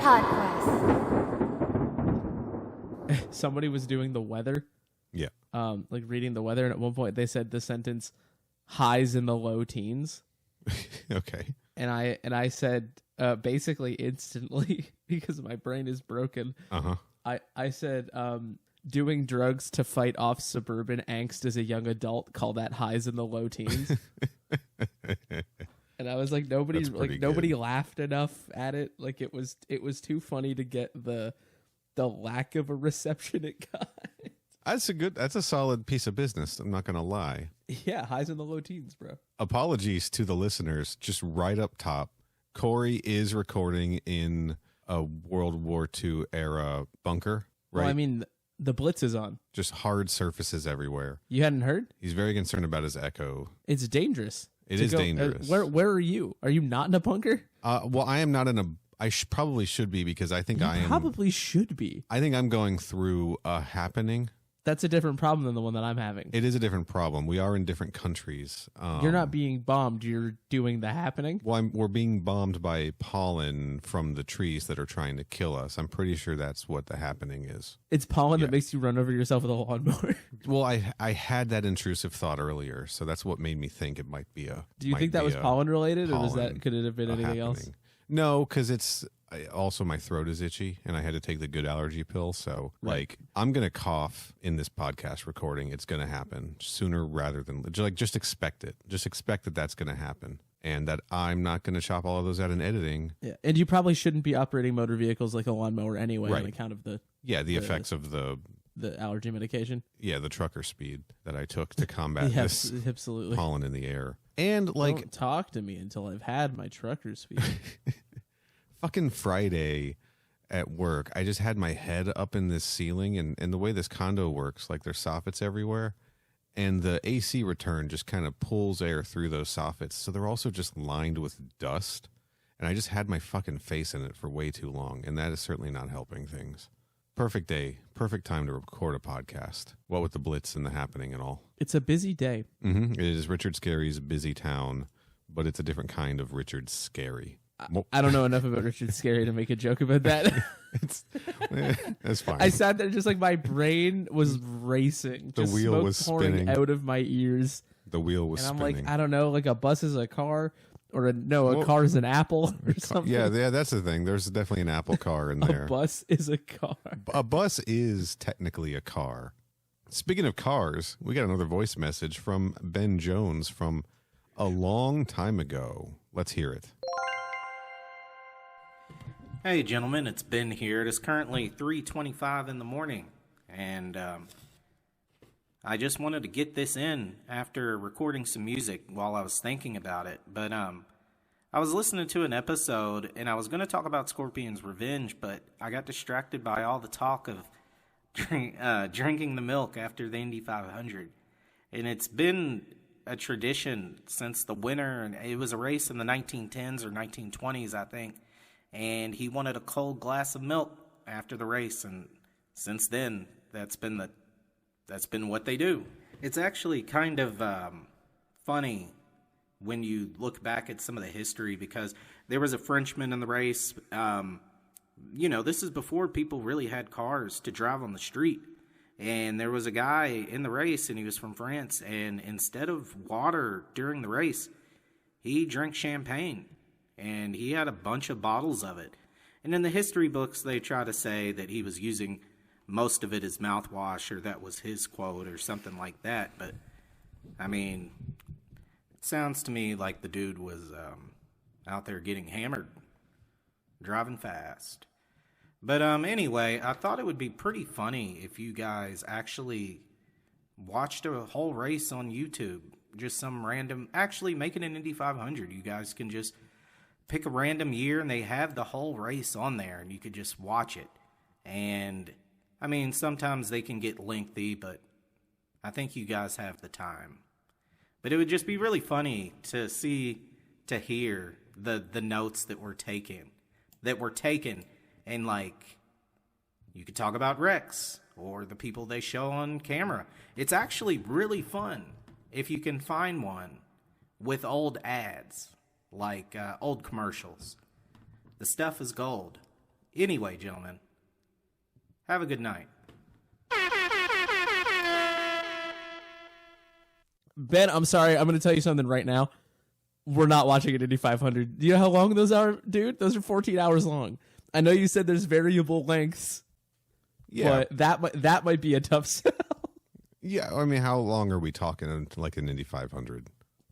PodQuest. Somebody was doing the weather. Yeah. Like reading the weather, and at one point they said the sentence highs in the low teens. Okay. And I said basically instantly, because my brain is broken. I said doing drugs to fight off suburban angst as a young adult, call that highs in the low teens. And I was like, nobody laughed enough at it. Like it was too funny to get the lack of a reception it got. That's a solid piece of business. I'm not going to lie. Yeah. Highs in the low teens, bro. Apologies to the listeners. Just right up top, Corey is recording in a World War II era bunker, right? Well, I mean, the Blitz is on. Just hard surfaces everywhere. You hadn't heard? He's very concerned about his echo. It's dangerous. It is dangerous. Where are you? Are you not in a bunker? Well, I am not in a... I probably should be, because I think I am... probably should be. I think I'm going through a happening. That's a different problem than the one that I'm having. It is a different problem. We are in different countries. You're not being bombed. You're doing the happening. Well, we're being bombed by pollen from the trees that are trying to kill us. I'm pretty sure that's what the happening is. It's pollen that makes you run over yourself with a lawnmower. Well, I had that intrusive thought earlier, so that's what made me think it might be a... Do you think that was pollen related, or could it have been anything else? No, because it's... Also, my throat is itchy, and I had to take the good allergy pill. So, I'm going to cough in this podcast recording. It's going to happen sooner rather than... just expect it. Just expect that that's going to happen, and that I'm not going to chop all of those out in editing. Yeah, and you probably shouldn't be operating motor vehicles like a lawnmower anyway, on account of the effects of the allergy medication. Yeah, the trucker speed that I took to combat this absolutely pollen in the air. And, don't talk to me until I've had my trucker speed. Fucking Friday at work, I just had my head up in this ceiling, and the way this condo works, like there's soffits everywhere, and the AC return just kind of pulls air through those soffits, so they're also just lined with dust, and I just had my fucking face in it for way too long, and that is certainly not helping things. Perfect day, perfect time to record a podcast, what with the Blitz and the happening and all. It's a busy day. It is Richard Scarry's busy town, but it's a different kind of Richard Scary. I don't know enough about Richard Scarry to make a joke about that. That's fine. I sat there just like my brain was racing. The wheel was spinning out of my ears. The wheel was spinning. And I'm like, I don't know, like a bus is a car, or a car is an apple or something. Yeah, that's the thing. There's definitely an Apple car in there. A bus is a car. A bus is technically a car. Speaking of cars, we got another voice message from Ben Jones from a long time ago. Let's hear it. Hey gentlemen, it's Ben here. It is currently 3:25 in the morning, and I just wanted to get this in after recording some music while I was thinking about it. But I was listening to an episode, and I was going to talk about Scorpion's Revenge, but I got distracted by all the talk of drinking the milk after the Indy 500. And it's been a tradition since the winner, and it was a race in the 1910s or 1920s, I think. And he wanted a cold glass of milk after the race, and since then, that's been what they do. It's actually kind of funny when you look back at some of the history, because there was a Frenchman in the race. This is before people really had cars to drive on the street, and there was a guy in the race, and he was from France, and instead of water during the race, he drank champagne. And he had a bunch of bottles of it. And in the history books, they try to say that he was using most of it as mouthwash, or that was his quote, or something like that. But, I mean, it sounds to me like the dude was out there getting hammered, driving fast. But anyway, I thought it would be pretty funny if you guys actually watched a whole race on YouTube. Just some random... Actually, make it an Indy 500. You guys can just... pick a random year, and they have the whole race on there, and you could just watch it. And, I mean, sometimes they can get lengthy, but I think you guys have the time. But it would just be really funny to hear the notes that were taken, and, like, you could talk about Rex, or the people they show on camera. It's actually really fun if you can find one with old ads. Like old commercials. The stuff is gold. Anyway, gentlemen, have a good night. Ben, I'm sorry. I'm going to tell you something right now. We're not watching an Indy 500. Do you know how long those are, dude? Those are 14 hours long. I know you said there's variable lengths. Yeah. But that might be a tough sell. Yeah, I mean, how long are we talking like an Indy 500?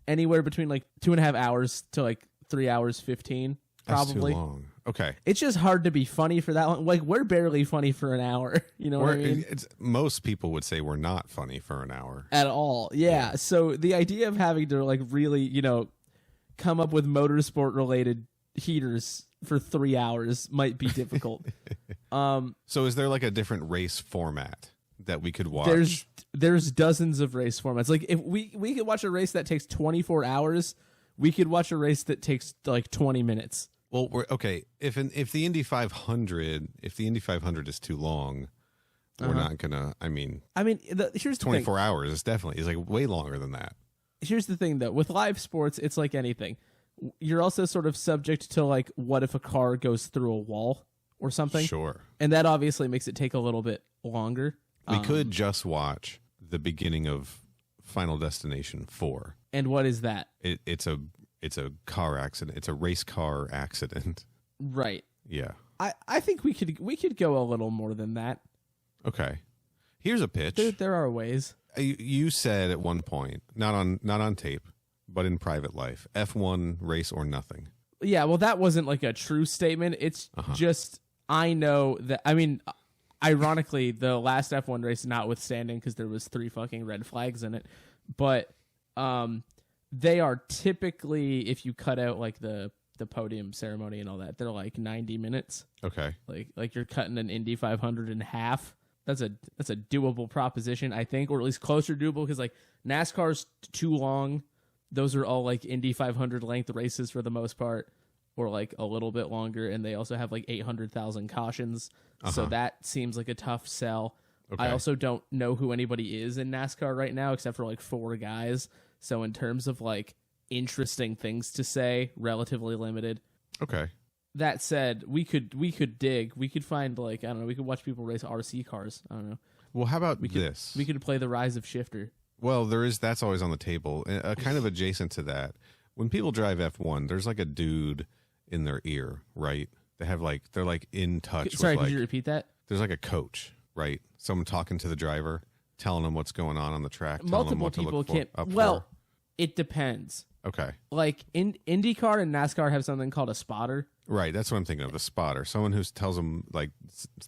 Anywhere between like 2.5 hours to like 3 hours 15, probably. That's too long. Okay. It's just hard to be funny for that long. Like, we're barely funny for an hour. You know what I mean? Most people would say we're not funny for an hour. At all. Yeah. So the idea of having to like really, come up with motorsport-related heaters for 3 hours might be difficult. So is there like a different race format that we could watch? There's dozens of race formats. Like if we could watch a race that takes 24 hours, we could watch a race that takes like 20 minutes. Well, okay. If the Indy 500 is too long, we're not gonna. I mean, here's the 24 hours is definitely like way longer than that. Here's the thing though, with live sports, it's like anything. You're also sort of subject to like, what if a car goes through a wall or something? Sure. And that obviously makes it take a little bit longer. We could just watch the beginning of Final Destination 4. And what is that? It's a car accident. It's a race car accident. Right. Yeah. I think we could go a little more than that. Okay. Here's a pitch. There are ways. You said at one point, not on tape, but in private life, F1 race or nothing. Yeah, well, that wasn't like a true statement. It's just, I know that, I mean, ironically, the last F1 race notwithstanding, because there was 3 fucking red flags in it, but they are typically, if you cut out like the podium ceremony and all that, they're like 90 minutes. Okay. Like you're cutting an Indy 500 in half. That's a doable proposition, I think, or at least closer doable, because like NASCAR's too long. Those are all like Indy 500 length races for the most part, or like a little bit longer, and they also have like 800,000 cautions. So that seems like a tough sell. Okay. I also don't know who anybody is in NASCAR right now except for like 4 guys. So in terms of like interesting things to say, relatively limited. Okay. That said, we could find like, I don't know, we could watch people race RC cars. I don't know. Well, how about this? We could play the Rise of Shifter. Well, that's always on the table. Kind of adjacent to that, when people drive F1, there's like a dude in their ear, right? They're like in touch. Sorry, with could you repeat that? There's like a coach, right? Someone talking to the driver, telling them what's going on the track. Multiple people can't. Well, it depends. Okay. Like IndyCar and NASCAR have something called a spotter. Right, that's what I'm thinking of. The spotter, someone who tells them, like,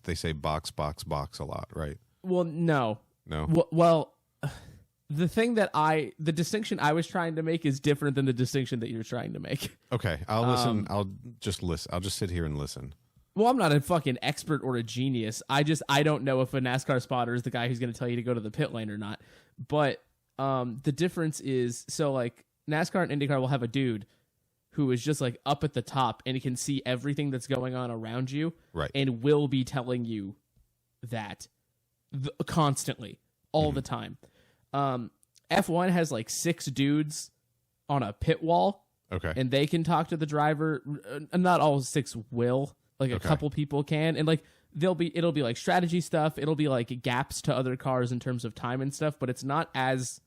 they say box, box, box a lot, right? Well, no. Well, the distinction I was trying to make is different than the distinction that you're trying to make. Okay, I'll listen. I'll just listen. I'll just sit here and listen. Well, I'm not a fucking expert or a genius. I don't know if a NASCAR spotter is the guy who's going to tell you to go to the pit lane or not. But the difference is, so like NASCAR and IndyCar will have a dude who is just like up at the top and he can see everything that's going on around you, right? And will be telling you that constantly, all the time. F1 has like 6 dudes on a pit wall. Okay. And they can talk to the driver. Not all 6 will. Like a couple people can. And like it'll be like strategy stuff. It'll be like gaps to other cars in terms of time and stuff, but it's not as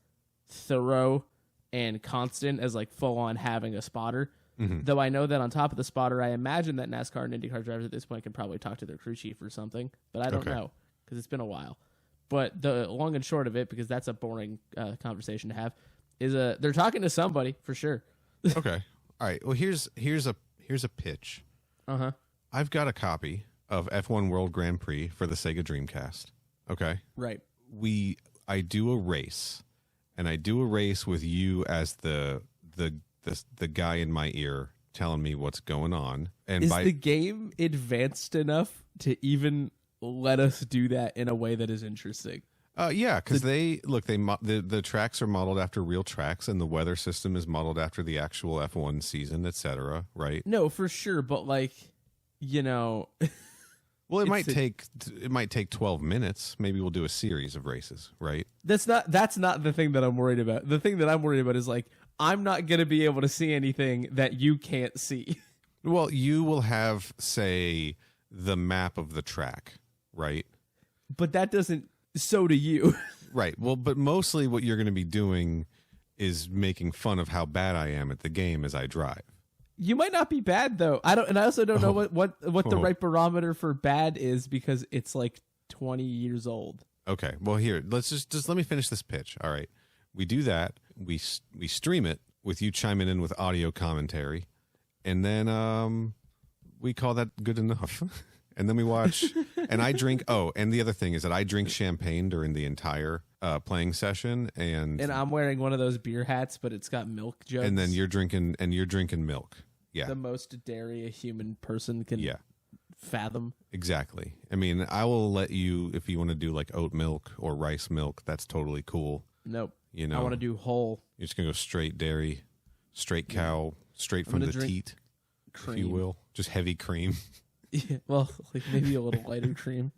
thorough and constant as like full on having a spotter. Mm-hmm. Though I know that on top of the spotter, I imagine that NASCAR and IndyCar drivers at this point can probably talk to their crew chief or something, but I don't know because it's been a while. But the long and short of it, because that's a boring conversation to have, is they're talking to somebody for sure. Okay. All right. Well, here's a pitch. I've got a copy of F1 World Grand Prix for the Sega Dreamcast. Okay. Right. I do a race, and I do a race with you as the guy in my ear telling me what's going on. And is the game advanced enough to even let us do that in a way that is interesting? Yeah, because the tracks are modeled after real tracks, and the weather system is modeled after the actual F1 season, etc. Right? No, for sure, but like, you know, well, it might take 12 minutes. Maybe we'll do a series of races, right? That's not the thing that I'm worried about. The thing that I'm worried about is like, I'm not going to be able to see anything that you can't see. Well, you will have, say, the map of the track, right? But that doesn't. So do you. Right. Well, but mostly what you're going to be doing is making fun of how bad I am at the game as I drive. You might not be bad though. I also don't know what the right barometer for bad is because it's like 20 years old. Okay. Well, here, let's just let me finish this pitch. All right. We do that. We stream it with you chiming in with audio commentary, and then we call that good enough. And then we watch, and I drink. Oh, and the other thing is that I drink champagne during the entire playing session, and I'm wearing one of those beer hats, but it's got milk jugs. And then you're drinking milk. Yeah, the most dairy a human person can fathom. Exactly. I mean, I will let you if you want to do like oat milk or rice milk. That's totally cool. Nope. You know, I want to do whole. You're just gonna go straight dairy, straight cow, straight from the teat, cream. If you will. Just heavy cream. Yeah, well, like maybe a little lighter cream.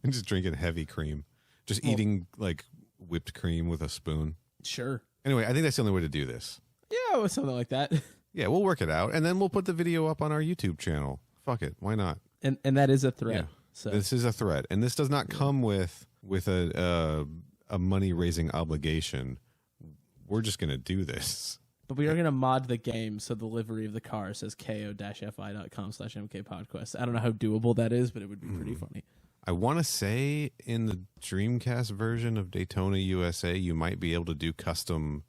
And just drinking heavy cream. Just eating like whipped cream with a spoon. Sure. Anyway, I think that's the only way to do this. Yeah, or something like that. Yeah, we'll work it out, and then we'll put the video up on our YouTube channel. Fuck it, why not? And that is a threat. Yeah. So this is a threat, and this does not come with a money raising obligation. We're just gonna do this. But we are going to mod the game so the livery of the car says ko-fi.com/mkpodquest. I don't know how doable that is, but it would be pretty funny. I want to say in the Dreamcast version of Daytona USA, you might be able to do custom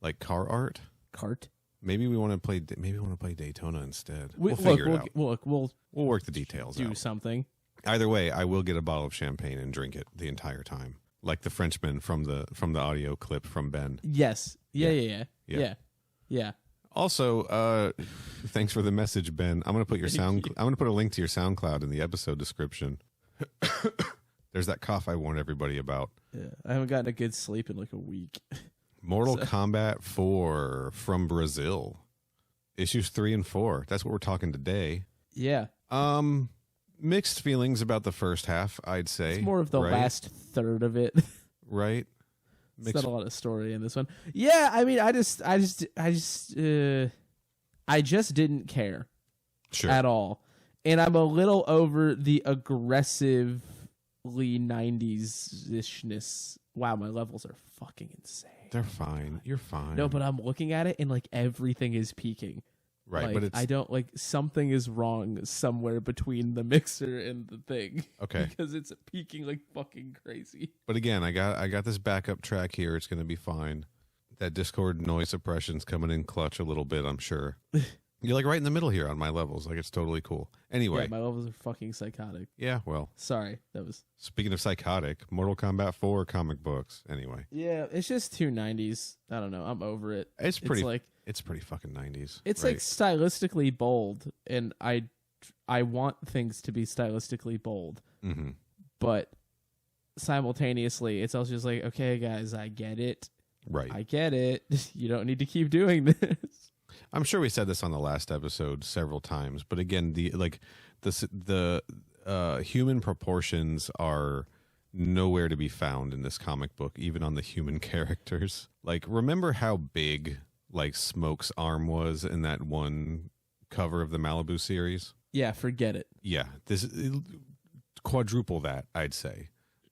like car art. Cart? Maybe we want to play Daytona instead. We'll figure it out. We'll work the details out. Do something. Either way, I will get a bottle of champagne and drink it the entire time. Like the Frenchman from the audio clip from Ben. Yes. Yeah. Also, thanks for the message, Ben. I'm gonna put I'm gonna put a link to your SoundCloud in the episode description. There's that cough I warned everybody about. Yeah, I haven't gotten a good sleep in like a week. Mortal Kombat 4 from Brazil, issues 3 and 4. That's what we're talking today. Yeah. Mixed feelings about the first half, I'd say. It's more of the last third of it. Right. It's not a lot of story in this one. Yeah, I mean, I just didn't care at all, and I'm a little over the aggressively 90s-ishness. Wow, my levels are fucking insane. They're fine. You're fine. No, but I'm looking at it and like everything is peaking. Right, like, but it's... I don't like something is wrong somewhere between the mixer and the thing. Okay, because it's peaking like fucking crazy. But again, I got this backup track here. It's gonna be fine. That Discord noise suppression's coming in clutch a little bit, I'm sure. You're like right in the middle here on my levels. Like it's totally cool. Anyway, yeah, my levels are fucking psychotic. Yeah, well, sorry, that was. Speaking of psychotic, Mortal Kombat 4 comic books. Anyway, yeah, it's just too 90s. I don't know. I'm over it. It's pretty like. It's pretty fucking 90s. It's like stylistically bold, and I want things to be stylistically bold. Mm-hmm. But simultaneously, it's also just like, okay, guys, I get it. Right. I get it. You don't need to keep doing this. I'm sure we said this on the last episode several times, but again, the human proportions are nowhere to be found in this comic book, even on the human characters. Like, remember how big like Smoke's arm was in that one cover of the Malibu series? Yeah, forget it. Yeah, quadruple that, I'd say.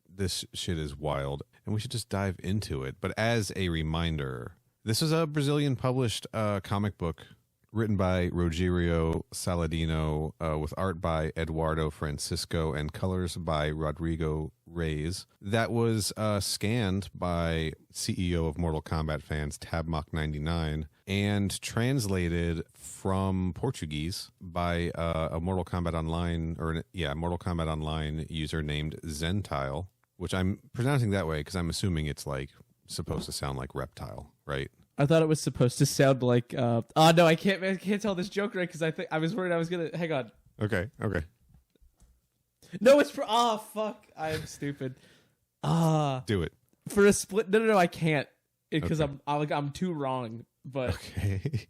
This shit is wild, and we should just dive into it. But as a reminder, this is a Brazilian published comic book written by Rogério Saladino, with art by Eduardo Francisco and colors by Rodrigo Reis. That was scanned by CEO of Mortal Kombat fans, Tabmock99, and translated from Portuguese by a Mortal Kombat Online user named Zentile, which I'm pronouncing that way because I'm assuming it's like supposed to sound like reptile, right? I thought it was supposed to sound like. Oh no, I can't tell this joke right because I was worried I was gonna. Hang on. Okay. No, it's for. Oh fuck! I am stupid. Do it for a split. No, I can't because I'm too wrong. But okay.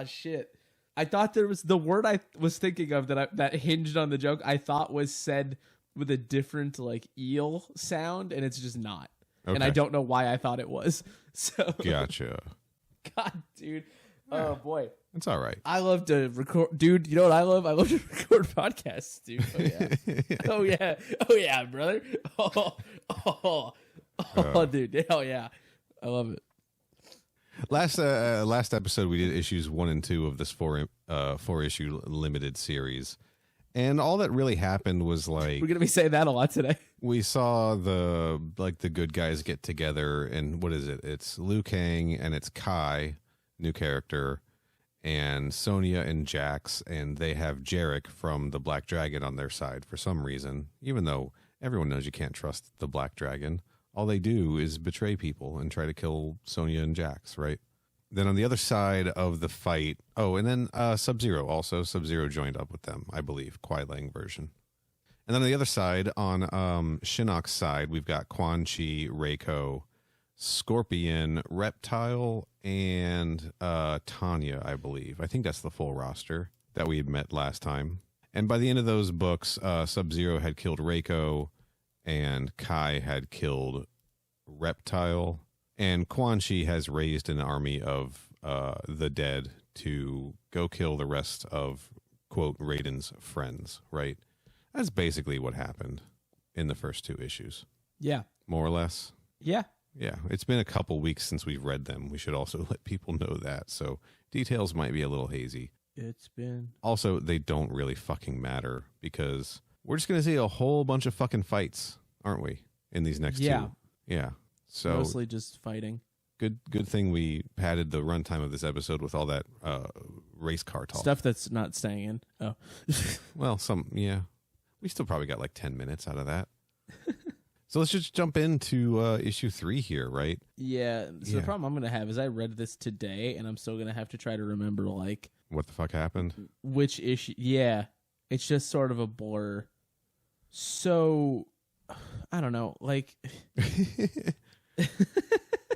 Shit! I thought there was the word I was thinking of that hinged on the joke. I thought was said with a different like eel sound, and it's just not. Okay. And I don't know why I thought it was. So gotcha. God, dude. Oh boy. It's all right. I love to record, dude. You know what I love? I love to record podcasts, dude. Oh yeah, oh yeah, brother. Dude, hell yeah, I love it. Last episode we did issues 1 and 2 of this four issue limited series, and all that really happened was like we're gonna be saying that a lot today. We saw the good guys get together, and what is it? It's Liu Kang and it's Kai, new character, and Sonya and Jax, and they have Jarek from the Black Dragon on their side for some reason, even though everyone knows you can't trust the Black Dragon. All they do is betray people and try to kill Sonya and Jax, right? Then on the other side of the fight, and then Sub-Zero also. Sub-Zero joined up with them, I believe, Kuai Lang version. And then on the other side, on Shinnok's side, we've got Quan Chi, Reiko, Scorpion, Reptile, and Tanya, I believe. I think that's the full roster that we had met last time. And by the end of those books, Sub-Zero had killed Reiko, and Kai had killed Reptile, and Quan Chi has raised an army of the dead to go kill the rest of, quote, Raiden's friends, right? That's basically what happened in the first 2 issues. Yeah. More or less. Yeah. Yeah. It's been a couple weeks since we've read them. We should also let people know that. So details might be a little hazy. It's been. Also, they don't really fucking matter because we're just going to see a whole bunch of fucking fights, aren't we? In these next 2. Yeah. So mostly just fighting. Good thing we padded the runtime of this episode with all that race car talk. Stuff that's not staying in. Oh. Well, we still probably got like 10 minutes out of that. So let's just jump into issue 3 here, right? Yeah. So the problem I'm going to have is I read this today, and I'm still going to have to try to remember, like... What the fuck happened? Which issue... Yeah. It's just sort of a blur. So... I don't know. Like...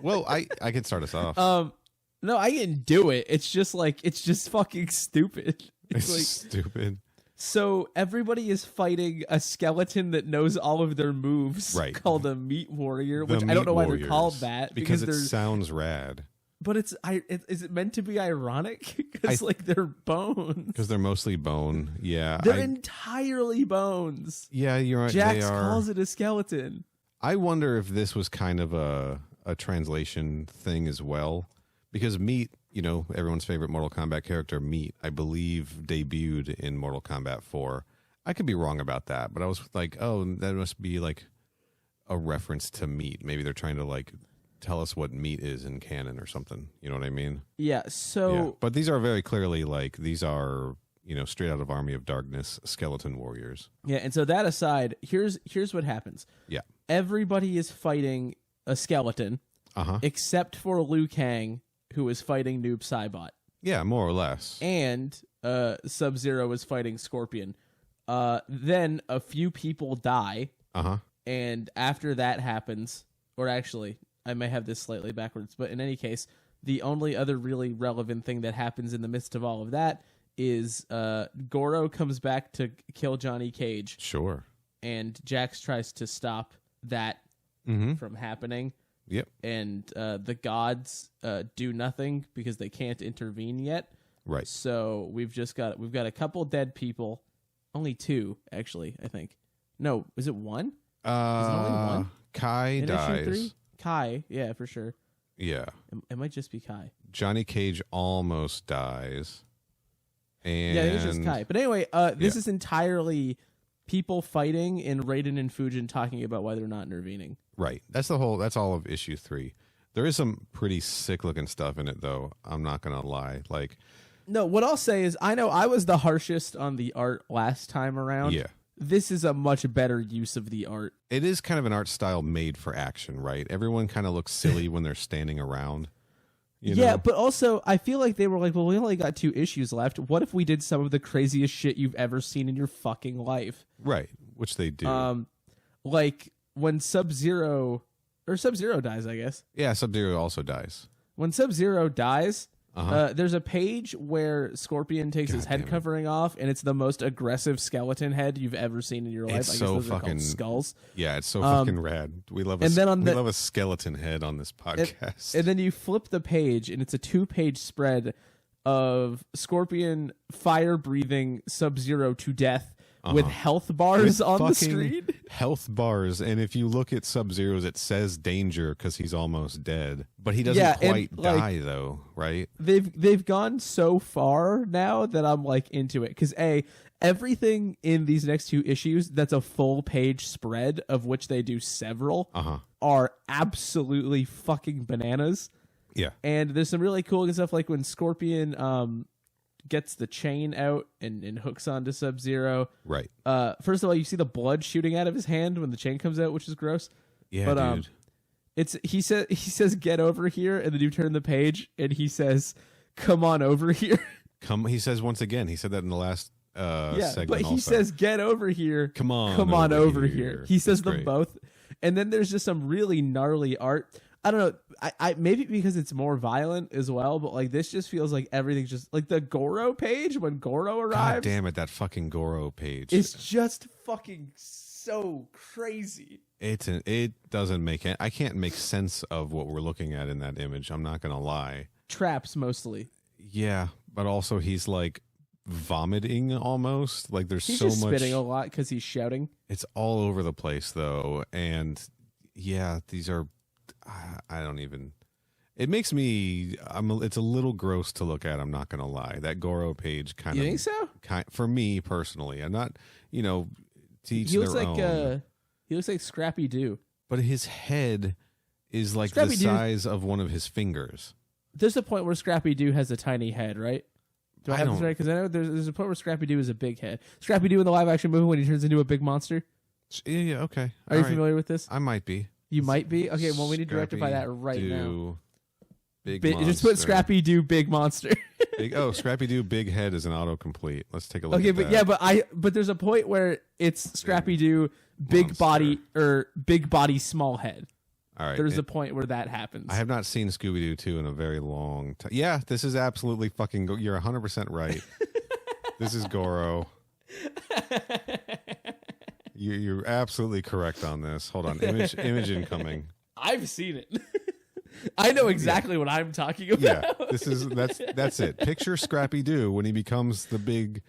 Well, I can start us off. No, I can do it. It's just like... It's just fucking stupid. It's like, stupid. So everybody is fighting a skeleton that knows all of their moves, right? Called a Meat Warrior, which I don't know why they're called that because it sounds rad. But is it meant to be ironic? Because like they're bones. Because they're mostly bone. Yeah, they're entirely bones. Yeah, you're right. Jax calls it a skeleton. I wonder if this was kind of a translation thing as well, because Meat. You know, everyone's favorite Mortal Kombat character, Meat, I believe debuted in Mortal Kombat 4. I could be wrong about that, but I was like, oh, that must be like a reference to Meat. Maybe they're trying to like tell us what Meat is in canon or something. You know what I mean? Yeah, so... Yeah. But these are very clearly like, these are, you know, straight out of Army of Darkness skeleton warriors. Yeah, and so that aside, here's what happens. Yeah. Everybody is fighting a skeleton, except for Liu Kang, who is fighting Noob Saibot. Yeah, more or less. And Sub-Zero is fighting Scorpion. Then a few people die. And after that happens, or actually, I may have this slightly backwards, but in any case, the only other really relevant thing that happens in the midst of all of that is Goro comes back to kill Johnny Cage. Sure. And Jax tries to stop that from happening. Yep. And the gods do nothing because they can't intervene yet. Right. So we've got a couple dead people. Only 2, actually, I think. No, is it 1? Is it only 1? Kai dies. Issue 3? Kai, yeah, for sure. Yeah. It might just be Kai. Johnny Cage almost dies. And yeah, it's just Kai. But anyway, this is entirely people fighting and Raiden and Fujin talking about why they're not intervening. Right. That's all of issue 3. There is some pretty sick looking stuff in it though. I'm not going to lie. Like, no, what I'll say is I know I was the harshest on the art last time around. Yeah. This is a much better use of the art. It is kind of an art style made for action, right? Everyone kind of looks silly when they're standing around. You know? But also I feel like they were like, well, we only got 2 issues left. What if we did some of the craziest shit you've ever seen in your fucking life? Right, which they do. Like when Sub-Zero dies, I guess. Yeah, Sub-Zero also dies. When Sub-Zero dies, there's a page where Scorpion takes his head covering off, and it's the most aggressive skeleton head you've ever seen in your life. It's I guess so those are fucking called skulls. Yeah, it's so fucking rad. We love love a skeleton head on this podcast. And then you flip the page, and it's a 2-page spread of Scorpion fire breathing Sub-Zero to death with health bars on the screen. Health bars, and if you look at Sub-Zero's, it says danger because he's almost dead, but he doesn't quite die though, right? They've gone so far now that I'm like into it because everything in these next 2 issues that's a full page spread, of which they do several, are absolutely fucking bananas. Yeah, and there's some really cool stuff like when Scorpion gets the chain out and hooks onto Sub-Zero. Right. First of all, you see the blood shooting out of his hand when the chain comes out, which is gross. Yeah, but, dude. He says get over here, and then you turn the page and he says come on over here. He says once again. He said that in the last segment. But he also says get over here. Come on over here. He says That's them great. both, and then there's just some really gnarly art. I don't know. I maybe because it's more violent as well, but like this just feels like everything's just like the Goro page when Goro arrives. God damn it, that fucking Goro page. It's just fucking so crazy. It doesn't make it. I can't make sense of what we're looking at in that image. I'm not gonna lie. Traps mostly. Yeah, but also he's like vomiting almost. Like there's he's so just much spitting a lot because he's shouting. It's all over the place though, and yeah, these are. I don't even. It makes me. It's a little gross to look at. I'm not gonna lie. That Goro page kind of. You think so? For me personally, I'm not. To each He looks their like own. he looks like Scrappy Doo. But his head is like Scrappy the Doo- size of one of his fingers. There's a point where Scrappy Doo has a tiny head, right? Do I have this right? Because I know there's a point where Scrappy Doo is a big head. Scrappy Doo in the live action movie when he turns into a big monster. Yeah. Okay. Are you familiar with this? I might be. You might be. Okay. Well, we need to rectify that right now. Just put Scrappy Doo big monster. Scrappy Doo big head is an autocomplete. Let's take a look. Okay, at but that. but there's a point where it's Scrappy Doo big body or big body small head. All right. There's a point where that happens. I have not seen Scooby Doo 2 in a very long time. Yeah, this is absolutely fucking. You're 100% right. This is Goro. You're absolutely correct on this. Hold on, image incoming. I've seen it. I know exactly what I'm talking about. Yeah, that's it. Picture Scrappy Doo when he becomes the big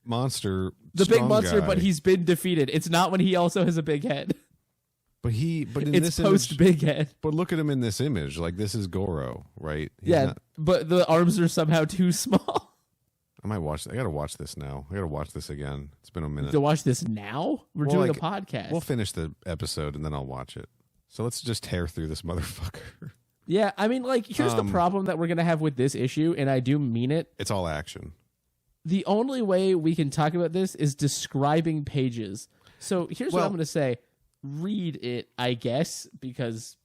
monster. The big monster, guy. but he's been defeated. It's not when he also has a big head. But in it's this post image, big head. But look at him in this image. Like this is Goro, right? But the arms are somehow too small. I might watch. I gotta watch this now. I gotta watch this again. It's been a minute. To watch this now? We're doing a podcast. We'll finish the episode and then I'll watch it. So let's just tear through this motherfucker. Yeah, I mean, like, here's the problem that we're gonna have with this issue, and I do mean it. It's all action. The only way we can talk about this is describing pages. So here's what I'm gonna say: read it, I guess, because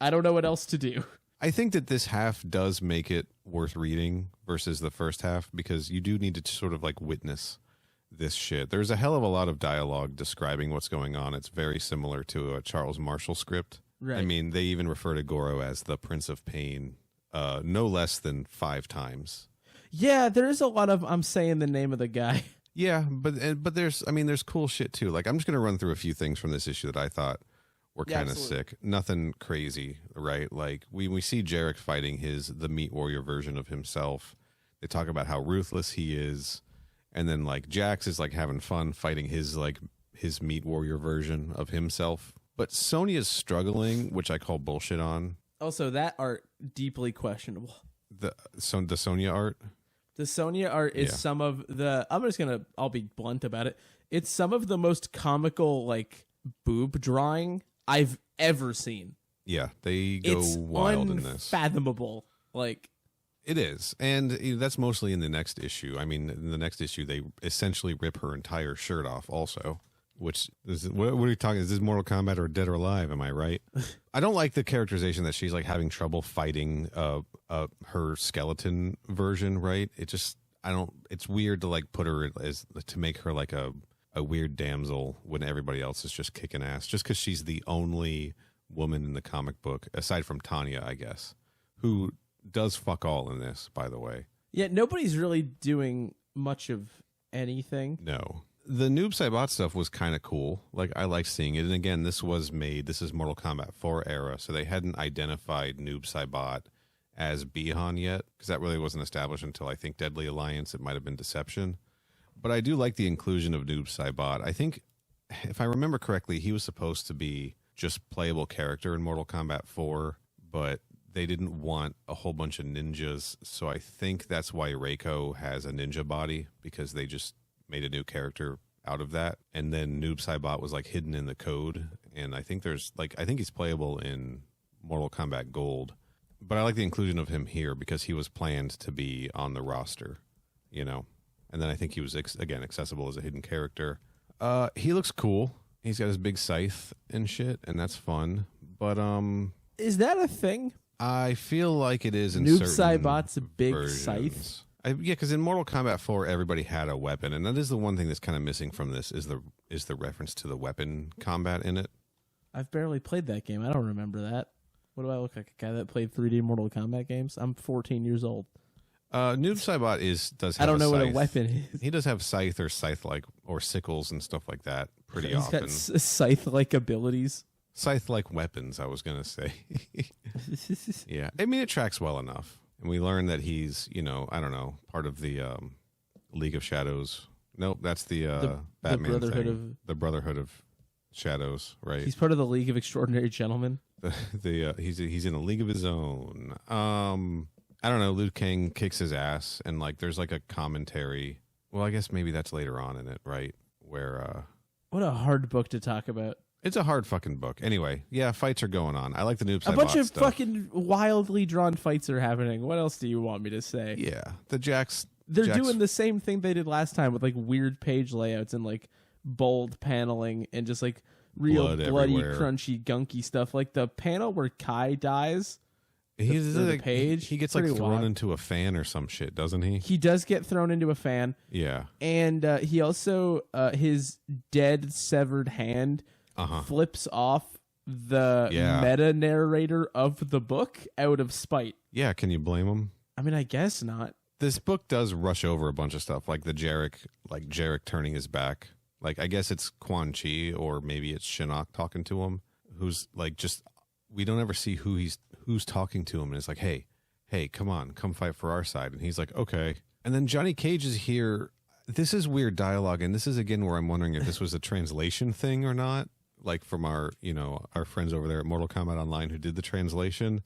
I don't know what else to do. I think that this half does make it worth reading versus the first half because you do need to sort of like witness this shit. There's a hell of a lot of dialogue describing what's going on. It's very similar to a Charles Marshall script. Right. I mean, they even refer to Goro as the Prince of Pain no less than 5 times. Yeah, there is a lot of I'm saying the name of the guy. Yeah, but there's cool shit too. Like I'm just going to run through a few things from this issue that I thought were kind of sick. Nothing crazy, right? Like we see Jarek fighting the Meat Warrior version of himself. They talk about how ruthless he is, and then like Jax is like having fun fighting his Meat Warrior version of himself. But Sonya's struggling, which I call bullshit on. Also, that art deeply questionable. The Sonya art. The Sonya art is some of the. I'll be blunt about it. It's some of the most comical like boob drawing I've ever seen. Yeah, they go wild in this. It's unfathomable. Like it is, and that's mostly in the next issue. I mean, in the next issue, they essentially rip her entire shirt off. Also, which is what are you talking? Is this Mortal Kombat or Dead or Alive? Am I right? I don't like the characterization that she's like having trouble fighting her skeleton version. Right? It's weird to like put her to make her like a weird damsel when everybody else is just kicking ass, just because she's the only woman in the comic book, aside from Tanya, I guess, who does fuck all in this, by the way. Yeah, nobody's really doing much of anything. No. The Noob Saibot stuff was kind of cool. Like, I like seeing it. And again, this is Mortal Kombat 4 era, so they hadn't identified Noob Saibot as Bihan yet, because that really wasn't established until I think Deadly Alliance. It might have been Deception. But I do like the inclusion of Noob Saibot. I think, if I remember correctly, he was supposed to be just playable character in Mortal Kombat 4, but they didn't want a whole bunch of ninjas, so I think that's why Reiko has a ninja body, because they just made a new character out of that. And then Noob Saibot was like hidden in the code, and I think he's playable in Mortal Kombat Gold. But I like the inclusion of him here because he was planned to be on the roster, you know. And then I think he was again accessible as a hidden character. He looks cool. He's got his big scythe and shit, and that's fun. But is that a thing? I feel like it is in Noob certain Saibot's a big versions. scythe. Yeah, because in Mortal Kombat 4, everybody had a weapon, and that is the one thing that's kind of missing from this is the reference to the weapon combat in it. I've barely played that game. I don't remember that. What do I look like? A guy that played 3D Mortal Kombat games? I'm 14 years old. Noob Saibot does have I don't know scythe. what a weapon is. He does have scythe or scythe-like or sickles and stuff like that pretty He's often. got scythe-like abilities. Scythe-like weapons, I was going to say. Yeah. I mean, it tracks well enough. And we learn that he's, I don't know, part of the League of Shadows. Nope, that's the Batman Brotherhood thing. The Brotherhood of Shadows, right? He's part of the League of Extraordinary Gentlemen. He's in a league of his own. I don't know. Liu Kang kicks his ass, and there's a commentary. Well, I guess maybe that's later on in it, right? Where what a hard book to talk about. It's a hard fucking book. Anyway, yeah, fights are going on. I like the Noob Saibot A bunch of stuff. fucking wildly drawn fights are happening. What else do you want me to say? Yeah, the Jax. They're doing the same thing they did last time with weird page layouts and bold paneling and just real bloody, crunchy, gunky stuff. Like the panel where Kai dies. The page. He gets thrown into a fan or some shit, doesn't he? He does get thrown into a fan. Yeah. And he also, his dead severed hand flips off the meta narrator of the book out of spite. Yeah, can you blame him? I mean, I guess not. This book does rush over a bunch of stuff, like the Jarek turning his back. I guess it's Quan Chi or maybe it's Shinnok talking to him, who's we don't ever see who's talking to him, and it's hey, come on, come fight for our side. And he's like, okay. And then Johnny Cage is here. This is weird dialogue, and this is again where I'm wondering if this was a translation thing or not, from our friends over there at Mortal Kombat Online who did the translation,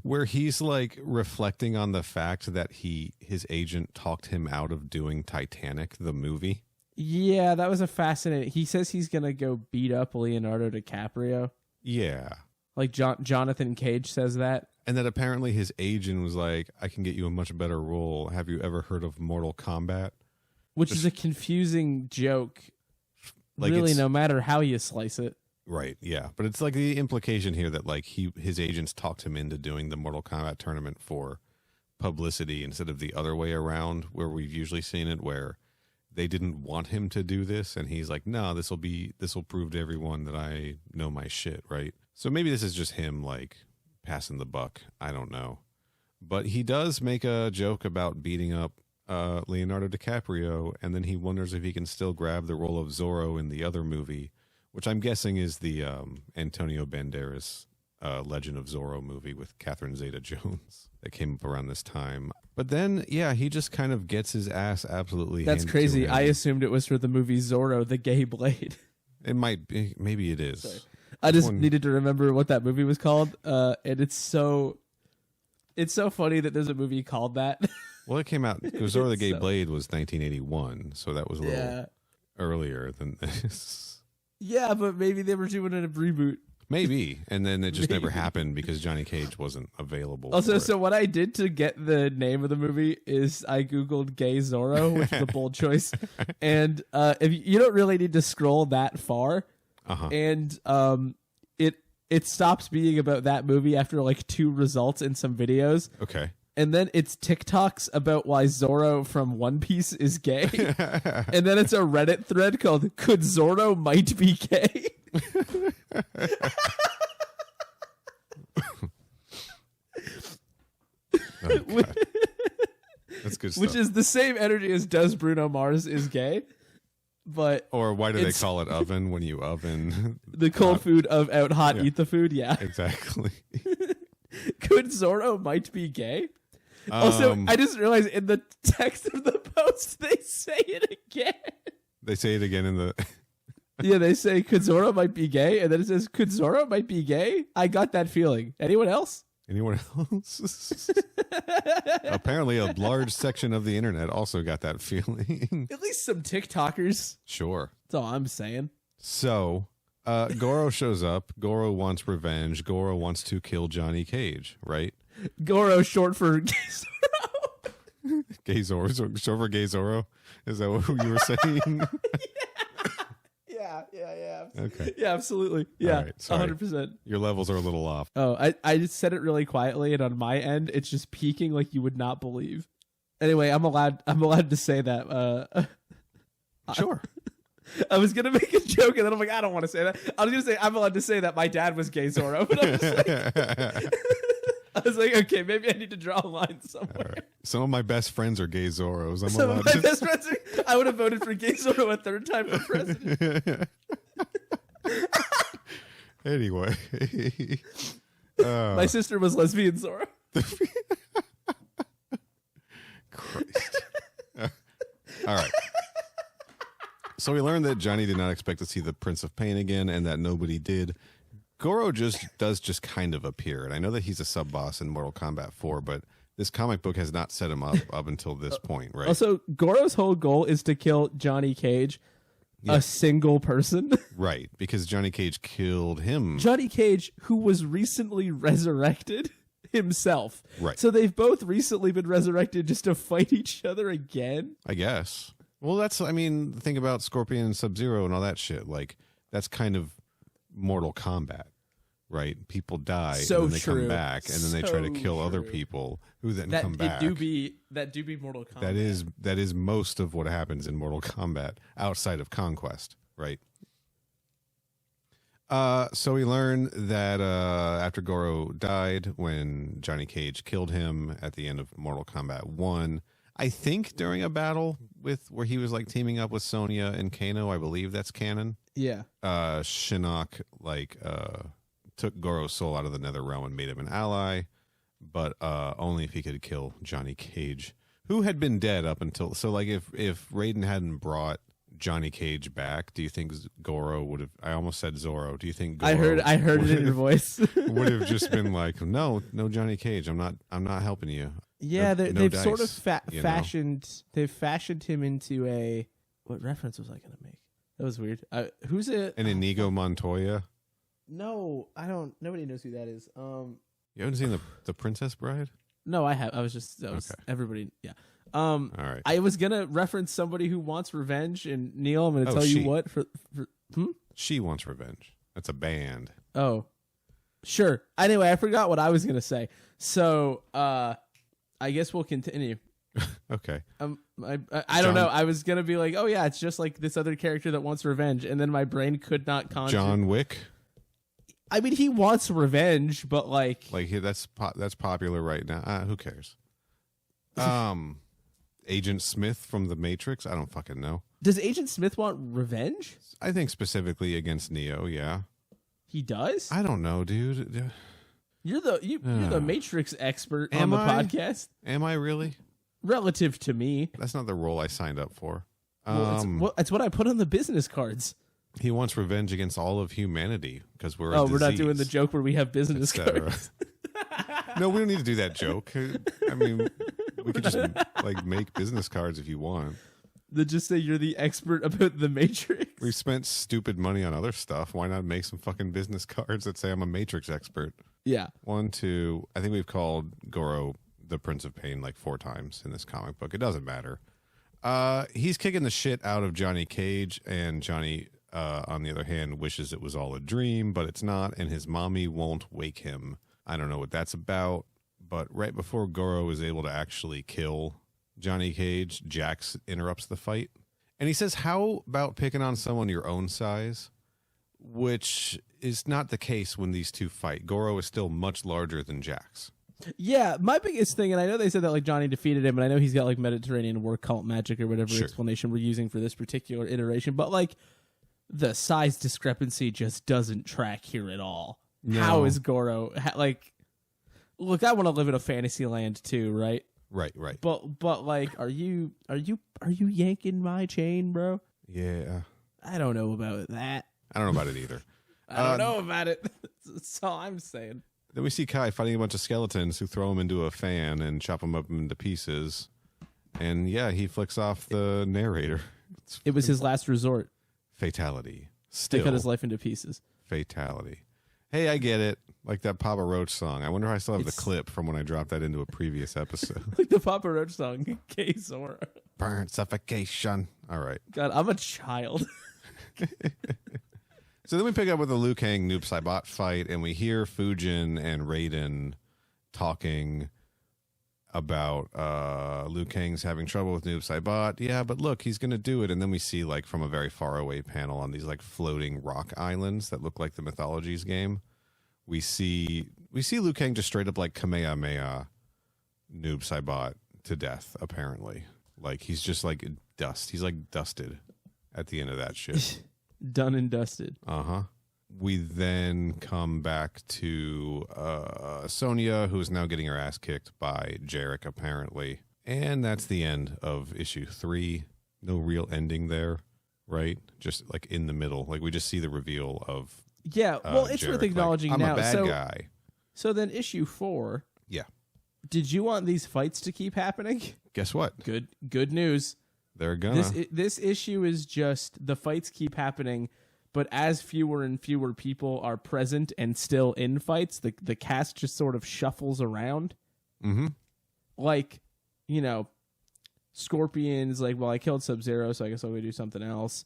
where he's reflecting on the fact that his agent talked him out of doing Titanic, the movie. Yeah, that was a fascinating. He says he's gonna go beat up Leonardo DiCaprio. Yeah. Jonathan Cage says that. And that apparently his agent was like, I can get you a much better role. Have you ever heard of Mortal Kombat? Which is a confusing joke, really, no matter how you slice it. Right, yeah. But it's the implication here that his agents talked him into doing the Mortal Kombat tournament for publicity instead of the other way around, where we've usually seen it, where they didn't want him to do this, and he's like, no, this will prove to everyone that I know my shit, right? So maybe this is just him passing the buck. I don't know. But he does make a joke about beating up Leonardo DiCaprio, and then he wonders if he can still grab the role of Zorro in the other movie, which I'm guessing is the Antonio Banderas Legend of Zorro movie with Catherine Zeta-Jones that came up around this time. But then, yeah, he just kind of gets his ass absolutely handed to him. That's crazy. I assumed it was for the movie Zorro, the Gay Blade. It might be. Maybe it is. Sorry. I just needed to remember what that movie was called, and it's so funny that there's a movie called that. Well, it came out because Zorro the Gay Blade was 1981, so that was a little earlier than this. Yeah, but maybe they were doing a reboot. Maybe, and then it just never happened because Johnny Cage wasn't available. Also, so what I did to get the name of the movie is I googled "Gay Zorro," which is a bold choice, and if you don't really need to scroll that far. And it stops being about that movie after 2 results in some videos. Okay. And then it's TikToks about why Zorro from One Piece is gay. And then it's a Reddit thread called "Could Zorro Might Be Gay?" That's good stuff. Which is the same energy as "Does Bruno Mars is gay?" But or why do they call it oven when you oven the cold food of out hot eat the food? Yeah, exactly. could Zoro might be gay? Also, I just realized in the text of the post they say it again. They say it again in the. Yeah, they say could Zoro might be gay, and then it says could Zoro might be gay. I got that feeling. Anyone else? Anyone else? Apparently, a large section of the internet also got that feeling. At least some TikTokers. Sure. That's all I'm saying. So, Goro shows up. Goro wants revenge. Goro wants to kill Johnny Cage, right? Goro, short for Gay Zoro. Gay Zoro? Short for Gay Zoro? Is that what you were saying? Yeah. Okay. Yeah, absolutely. Yeah, right, sorry. 100%. Your levels are a little off. Oh, I just said it really quietly, and on my end, it's just peaking like you would not believe. Anyway, I'm allowed to say that. Sure. I was gonna make a joke, and then I'm like, I don't want to say that. I was gonna say I'm allowed to say that my dad was Gay Zoro, but I was like, okay, maybe I need to draw a line somewhere. Right. Some of my best friends are Gay Zoros. Some of my best friends I would have voted for Gay Zoro a third time for president. Anyway. My sister was lesbian Zoro. Christ. All right. So we learned that Johnny did not expect to see the Prince of Pain again, and that nobody did. Goro does kind of appear, and I know that he's a sub boss in Mortal Kombat 4, but this comic book has not set him up until this point, right? Also, Goro's whole goal is to kill Johnny Cage, a single person. Right, because Johnny Cage killed him. Johnny Cage, who was recently resurrected himself. Right. So they've both recently been resurrected just to fight each other again? I guess. Well, think about Scorpion and Sub-Zero and all that shit. Like, that's kind of Mortal Kombat, right? People die, and then they come back, and then they try to kill other people who then come back. That do be Mortal Kombat. That is most of what happens in Mortal Kombat outside of Conquest, right? So we learn that after Goro died, when Johnny Cage killed him at the end of Mortal Kombat 1, I think during a battle where he was like teaming up with Sonya and Kano, I believe that's canon. Yeah. Shinnok took Goro's soul out of the Nether Realm and made him an ally, but only if he could kill Johnny Cage, who had been dead up until. So like if Raiden hadn't brought Johnny Cage back, do you think Goro would have? I almost said Zoro. Do you think Goro I heard it in your voice. would have just been like, no Johnny Cage, I'm not helping you. Yeah, they've dice, sort of fashioned him into a. What reference was I going to make? That was weird. Who's it? An Inigo Montoya? No, I don't. Nobody knows who that is. You haven't seen the Princess Bride? No, I have. Okay. Everybody. Yeah. All right. I was gonna reference somebody who wants revenge, and Neil, I'm gonna tell you what. She Wants Revenge. That's a band. Oh, sure. Anyway, I forgot what I was gonna say. So, I guess we'll continue. Okay. I don't know. I was gonna be like, oh yeah, it's just like this other character that wants revenge, and then my brain could not conjure. John Wick. I mean, he wants revenge, but like that's popular right now. Who cares? Agent Smith from The Matrix. I don't fucking know. Does Agent Smith want revenge? I think specifically against Neo. Yeah. He does. I don't know, dude. You're the Matrix expert on the podcast. Am I really? Relative to me. That's not the role I signed up for. It's what I put on the business cards. He wants revenge against all of humanity because we're we're not doing the joke where we have business cards. No, we don't need to do that joke. I mean, we could just like make business cards if you want. That just say you're the expert about the Matrix. We've spent stupid money on other stuff. Why not make some fucking business cards that say I'm a Matrix expert? Yeah. 1, 2. I think we've called Goro the Prince of Pain like 4 times in this comic book. It doesn't matter. He's kicking the shit out of Johnny Cage, and Johnny, on the other hand, wishes it was all a dream, but it's not, and his mommy won't wake him. I don't know what that's about, but right before Goro is able to actually kill Johnny Cage, Jax interrupts the fight. And he says, how about picking on someone your own size? Which is not the case when these two fight. Goro is still much larger than Jax. Yeah, my biggest thing, and I know they said that like Johnny defeated him, and I know he's got like Mediterranean war cult magic or whatever explanation we're using for this particular iteration, but like the size discrepancy just doesn't track here at all. No. How is Goro look, I want to live in a fantasy land too, right? Right. But like, are you yanking my chain, bro? Yeah. I don't know about that. I don't know about it either. I don't know about it. That's all I'm saying. Then we see Kai fighting a bunch of skeletons who throw him into a fan and chop him up into pieces. And yeah, he flicks off the narrator. It was his last resort. Fatality. They cut his life into pieces. Fatality. Hey, I get it. Like that Papa Roach song. I wonder if I still have the clip from when I dropped that into a previous episode. Like the Papa Roach song, K-Zora. Burn, suffocation. All right. God, I'm a child. So then we pick up with the Liu Kang Noob Saibot fight, and we hear Fujin and Raiden talking about Liu Kang's having trouble with Noob Saibot. Yeah, but look, he's going to do it. And then we see, like, from a very far away panel on these, like, floating rock islands that look like the Mythologies game, we see Liu Kang just straight up, like, Kamehameha Noob Saibot to death, apparently. Like, he's just, like, dust. He's, like, dusted at the end of that shit. Done and dusted. We then come back to Sonya, who is now getting her ass kicked by Jarek, apparently. And that's the end of issue 3. No real ending there, right? Just like in the middle. Like we just see the reveal of yeah. Well, it's Jarek, worth acknowledging like, now. I'm a bad guy. So then issue 4. Yeah. Did you want these fights to keep happening? Guess what? Good news. They're gonna. This issue is just the fights keep happening, but as fewer and fewer people are present and still in fights, the cast just sort of shuffles around. Mm-hmm. Like, you know, Scorpion's like, well, I killed Sub-Zero, so I guess I'll go do something else.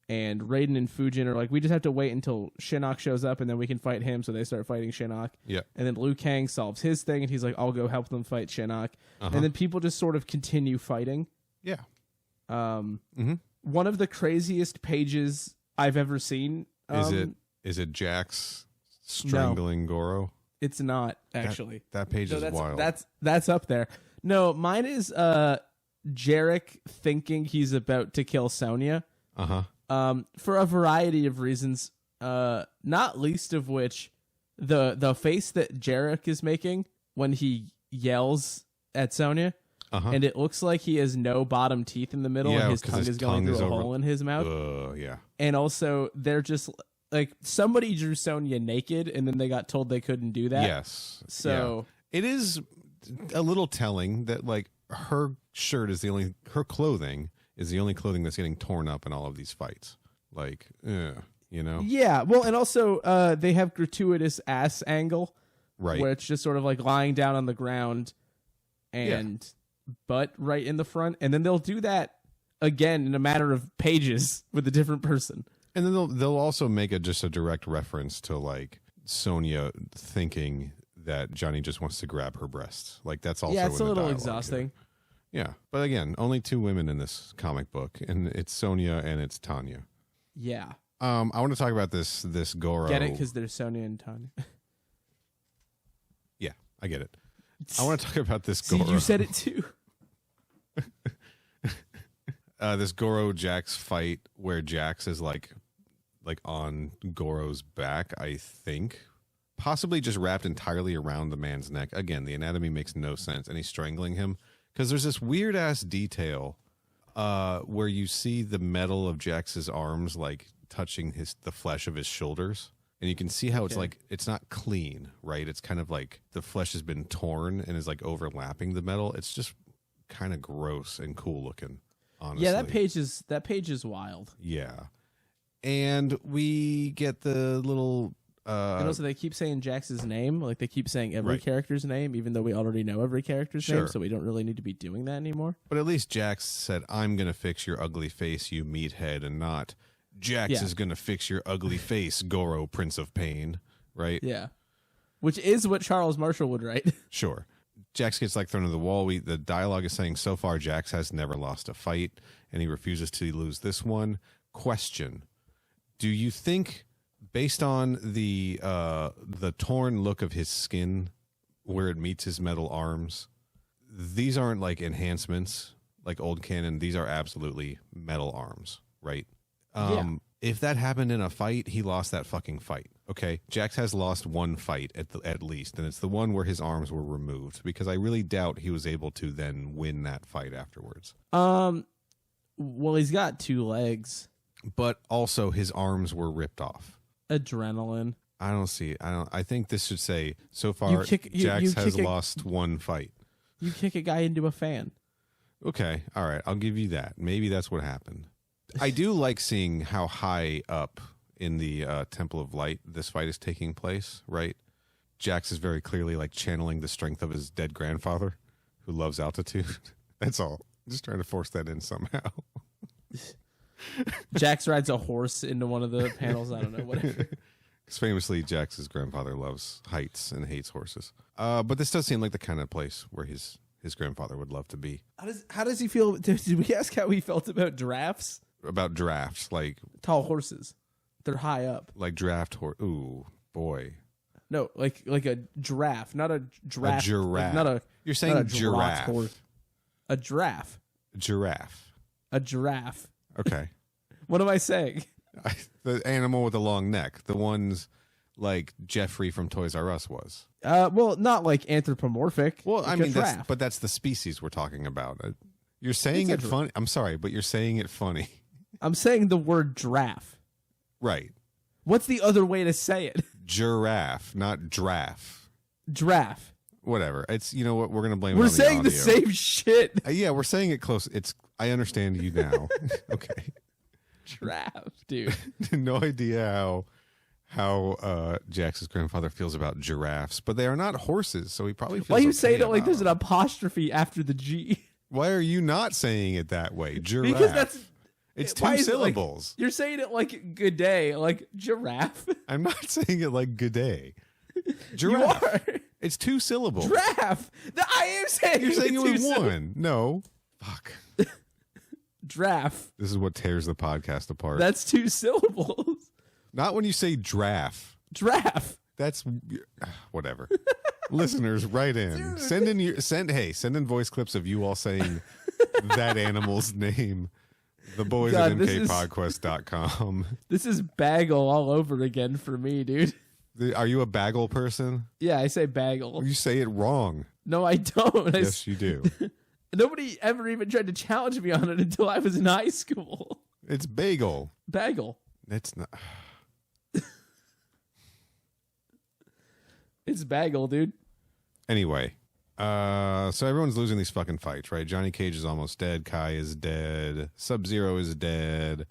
And Raiden and Fujin are like, we just have to wait until Shinnok shows up and then we can fight him, so they start fighting Shinnok. Yeah. And then Liu Kang solves his thing and he's like, I'll go help them fight Shinnok. And then people just sort of continue fighting. Yeah. One of the craziest pages I've ever seen. Is it Jax strangling Goro? It's not actually. That page is wild. That's up there. No, mine is Jarek thinking he's about to kill Sonya. For a variety of reasons. Not least of which the face that Jarek is making when he yells at Sonya. And it looks like he has no bottom teeth in the middle, and his tongue is going through a hole in his mouth. Yeah. And also, they're just like somebody drew Sonya naked, and then they got told they couldn't do that. Yes. So it is a little telling that like her clothing is the only clothing that's getting torn up in all of these fights. Like, you know. Yeah. Well, and also they have gratuitous ass angle, right, where it's just sort of like lying down on the ground and. Butt right in the front, and then they'll do that again in a matter of pages with a different person. And then they'll also make just a direct reference to like Sonya thinking that Johnny just wants to grab her breasts. Like that's also it's a little Here. exhausting. Yeah, but again, only 2 women in this comic book, and it's Sonya and it's Tanya. Yeah. I want to talk about this Goro. Get it? Because there's Sonya and Tanya. Yeah, I get it. I want to talk about this Goro. See, you said it too. This Goro Jax fight where Jax is like on Goro's back, I think. Possibly just wrapped entirely around the man's neck. Again, the anatomy makes no sense, and he's strangling him. Because there's this weird-ass detail where you see the metal of Jax's arms like touching the flesh of his shoulders. And you can see how it's like, it's not clean, right? It's kind of like the flesh has been torn and is like overlapping the metal. It's just kind of gross and cool looking, honestly. Yeah, that page is wild. Yeah. And we get the little... and also they keep saying Jax's name. Like they keep saying every character's name, even though we already know every character's name, so we don't really need to be doing that anymore. But at least Jax said, I'm going to fix your ugly face, you meathead, and not... Jax is going to fix your ugly face, Goro, Prince of Pain, right? Yeah. Which is what Charles Marshall would write. Sure. Jax gets like thrown to the wall. The dialogue is saying, so far, Jax has never lost a fight, and he refuses to lose this one. Question. Do you think, based on the torn look of his skin, where it meets his metal arms, these aren't like enhancements like old canon. These are absolutely metal arms, right? If that happened in a fight, he lost that fucking fight. Okay, Jax has lost one fight at least, and it's the one where his arms were removed, because I really doubt he was able to then win that fight afterwards. Well, he's got 2 legs. But also his arms were ripped off. Adrenaline. I think this should say, so far, Jax has lost one fight. You kick a guy into a fan. Okay, all right, I'll give you that. Maybe that's what happened. I do like seeing how high up in the Temple of Light this fight is taking place, right? Jax is very clearly like channeling the strength of his dead grandfather who loves altitude. That's all. Just trying to force that in somehow. Jax rides a horse into one of the panels. I don't know, whatever. Because famously, Jax's grandfather loves heights and hates horses. But this does seem like the kind of place where his grandfather would love to be. How does he feel? Did we ask how he felt about giraffes? About giraffes, like tall horses. They're high up. Like draft horse. Ooh, boy. No, like a giraffe, not a giraffe. A giraffe. Not a. You're saying not a giraffe. Horse. A giraffe. Giraffe. A giraffe. Okay. What am I saying? The animal with the long neck. The ones like Jeffrey from Toys R Us was. Well, not like anthropomorphic. Well, like I mean, that's the species we're talking about. You're saying it funny. I'm sorry, but you're saying it funny. I'm saying the word giraffe. Right. What's the other way to say it? Giraffe, not giraffe. Giraffe. Whatever. It's, you know what? We're going to blame We're it on saying the the same shit. Yeah, we're saying it close. I understand you now. Okay. Giraffe, dude. No idea how Jax's grandfather feels about giraffes, but they are not horses, so he probably feels. Why are you saying it like there's an apostrophe after the G? Why are you not saying it that way? Giraffe. Because it's 2 syllables. You're saying it like good day, like giraffe. I'm not saying it like good day. Giraffe. You are. It's 2 syllables. Giraffe. I am saying. You're saying it was 1. No. Fuck. Draft. This is what tears the podcast apart. That's 2 syllables. Not when you say draft. Draft. That's whatever. Listeners, write in. Dude. Send in voice clips of you all saying that animal's name. The boys at mkpodquest.com. This is bagel all over again for me, dude. Are you a bagel person? Yeah, I say bagel. You say it wrong. No, I don't. Yes, you do. Nobody ever even tried to challenge me on it until I was in high school. It's bagel. Bagel. It's not. It's bagel, dude. Anyway, so everyone's losing these fucking fights, right? Johnny Cage is almost dead. Kai is dead. Sub-Zero is dead.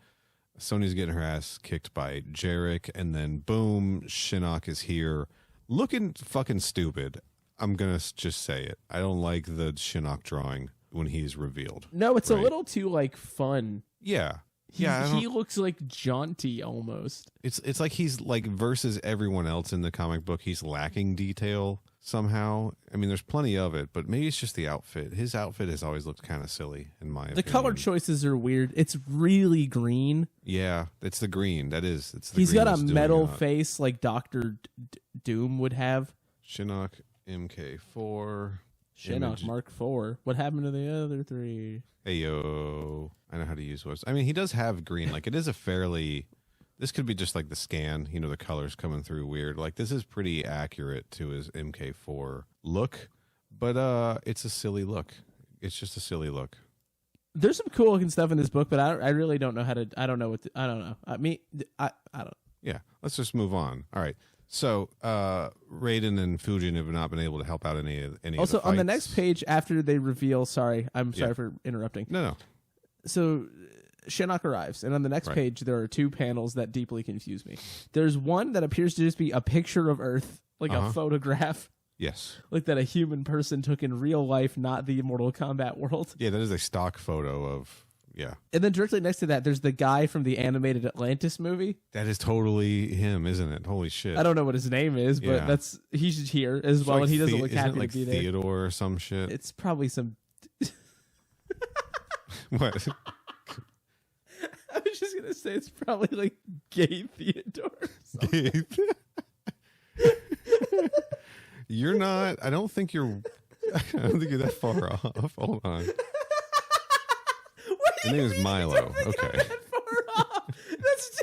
Sonya's getting her ass kicked by Jarek. And then, boom, Shinnok is here. Looking fucking stupid. I'm going to just say it. I don't like the Shinnok drawing when he's revealed. No, it's right? A little too, like, fun. Yeah. He looks like jaunty almost. It's like he's like versus everyone else in the comic book. He's lacking detail somehow. I mean, there's plenty of it, but maybe it's just the outfit. His outfit has always looked kind of silly in my opinion. The color choices are weird. It's really green. Yeah, it's the green. That is. It's the He's green got a metal face like Dr. Doom would have. Shinnok MK4. Shinnok Mark IV. What happened to the other 3? Hey, yo. I know how to use words. I mean, he does have green. Like, it is a fairly... This could be just like the scan. You know, the colors coming through weird. Like, this is pretty accurate to his MK4 look. But it's a silly look. It's just a silly look. There's some cool looking stuff in this book, but I really don't know how to... I don't know what... I don't know. I don't... Yeah, let's just move on. All right. So, Raiden and Fujin have not been able to help out any of the Also, fights. on the next page, after they reveal... Sorry for interrupting. No. So, Shinnok arrives, and on the next page, there are 2 panels that deeply confuse me. There's one that appears to just be a picture of Earth, like a photograph. Yes. Like that a human person took in real life, not the Mortal Kombat world. Yeah, that is a stock photo of... Yeah. And then directly next to that, there's the guy from the animated Atlantis movie. That is totally him, isn't it? Holy shit. I don't know what his name is, but he's here as well, and he doesn't look happy to be there. Theodore or some shit? It's probably some... What? I was just going to say it's probably like gay Theodore or something. You're not... I don't think you're that far off. Hold on. His name is Milo. Okay. That's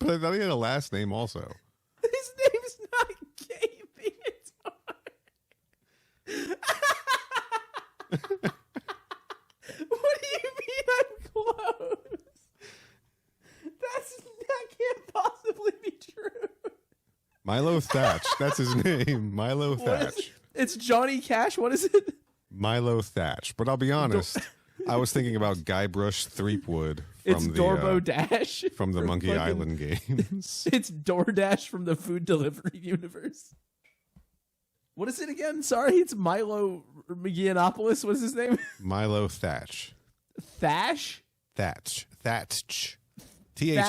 But I thought he had a last name also. His name's not Gay Theodore. What do you mean I'm close? That can't possibly be true. Milo Thatch. That's his name. Milo Thatch. It's Johnny Cash. What is it? Milo Thatch. But I'll be honest, I was thinking about Guybrush Threepwood It's Dorbo Dash from the Monkey Island games. It's DoorDash from the food delivery universe. What is it again? Sorry, it's Milo McGeeanopoulos. What is his name? Milo Thatch. Thatch? Thatch. Thatch. Thatch.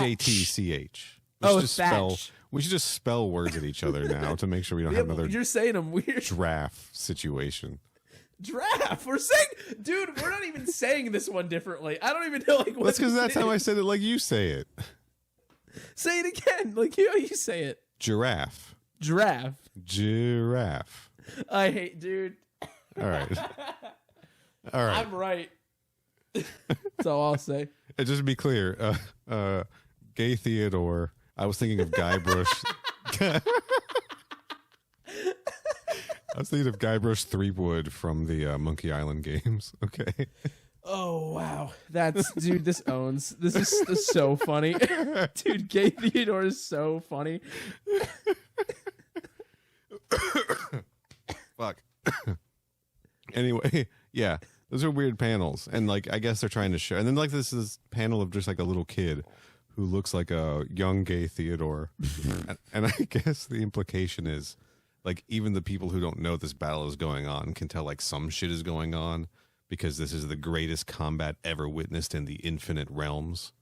Thatch. We should just spell words at each other now to make sure we don't have another You're saying them weird. giraffe situation. Giraffe. We're saying, dude, we're not even saying this one differently. I don't even know what That's because that's how I said it like you say it. Say it again, like you say it. Giraffe. Giraffe. Giraffe. I hate, dude. All right. All right. I'm right. That's all I'll say. And just to be clear, Gay Theodore. I was thinking of Guybrush. I was thinking of Guybrush Threepwood from the Monkey Island games. Okay. Oh wow, dude. This owns. This is so funny, dude. Gay Theodore is so funny. Fuck. Anyway, yeah, those are weird panels, and like I guess they're trying to show. And then like this is panel of just like a little kid who looks like a young Gay Theodore, and I guess the implication is like even the people who don't know this battle is going on can tell like some shit is going on because this is the greatest combat ever witnessed in the infinite realms,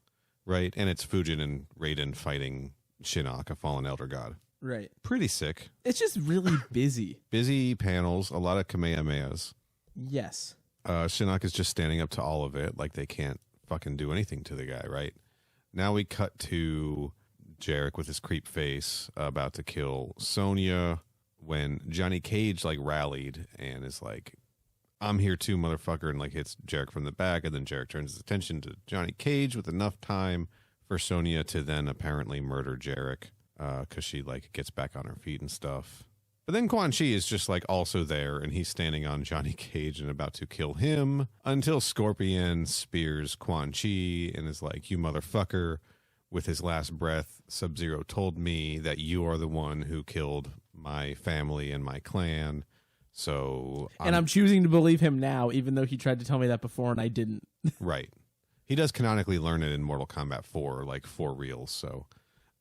right? And it's Fujin and Raiden fighting Shinnok, a fallen elder god. Right. Pretty sick. It's just really busy. Busy panels, a lot of Kamehamehas. Yes. Shinnok is just standing up to all of it like they can't fucking do anything to the guy, right? Now we cut to Jarek with his creep face about to kill Sonya when Johnny Cage like rallied and is like, I'm here too, motherfucker, and like hits Jarek from the back, and then Jarek turns his attention to Johnny Cage with enough time for Sonya to then apparently murder Jarek because she like gets back on her feet and stuff. But then Quan Chi is just like also there, and he's standing on Johnny Cage and about to kill him until Scorpion spears Quan Chi and is like, you motherfucker. With his last breath, Sub-Zero told me that you are the one who killed my family and my clan. So and I'm choosing to believe him now, even though he tried to tell me that before and I didn't. Right. He does canonically learn it in Mortal Kombat 4, like for real. So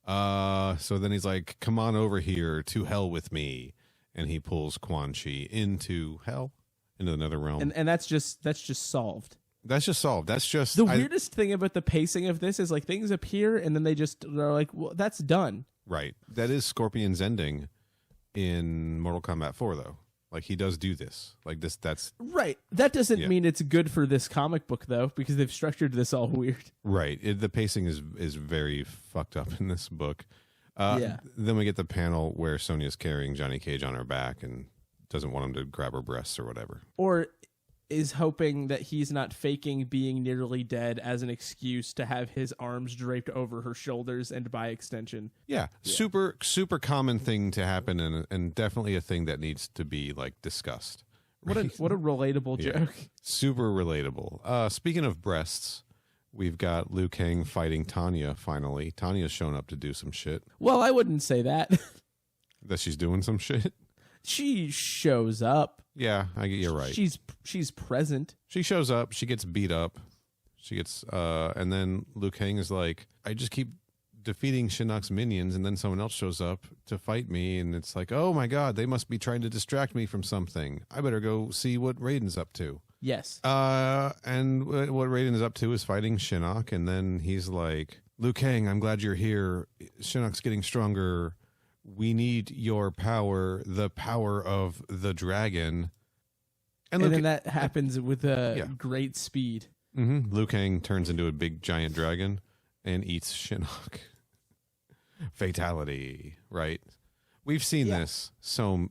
then he's like, come on over here to hell with me. And he pulls Quan Chi into hell, into another realm. And that's just solved. That's just solved. That's just the weirdest thing about the pacing of this is like things appear and then they're like, well, that's done. Right. That is Scorpion's ending in Mortal Kombat 4, though. Like he does do this. Like this. That's right. That doesn't mean it's good for this comic book though, because they've structured this all weird. Right. The pacing is very fucked up in this book. Then we get the panel where Sonya's carrying Johnny Cage on her back and doesn't want him to grab her breasts or whatever. Or is hoping that he's not faking being nearly dead as an excuse to have his arms draped over her shoulders and by extension. Yeah. Super common thing to happen and definitely a thing that needs to be like discussed. What a relatable joke. Super relatable. Speaking of breasts, we've got Liu Kang fighting Tanya finally. Tanya's shown up to do some shit. Well, I wouldn't say that. That she's doing some shit? She shows up. Yeah, you're right. She's present. She shows up. She gets beat up. She gets, and then Liu Kang is like, I just keep defeating Shinnok's minions, and then someone else shows up to fight me, and it's like, oh my god, they must be trying to distract me from something. I better go see what Raiden's up to. Yes. And what Raiden is up to is fighting Shinnok, and then he's like, Liu Kang, I'm glad you're here. Shinnok's getting stronger. We need your power, the power of the dragon. And then that happens with great speed. Mm-hmm. Liu Kang turns into a big giant dragon and eats Shinnok. Fatality, right? We've seen this so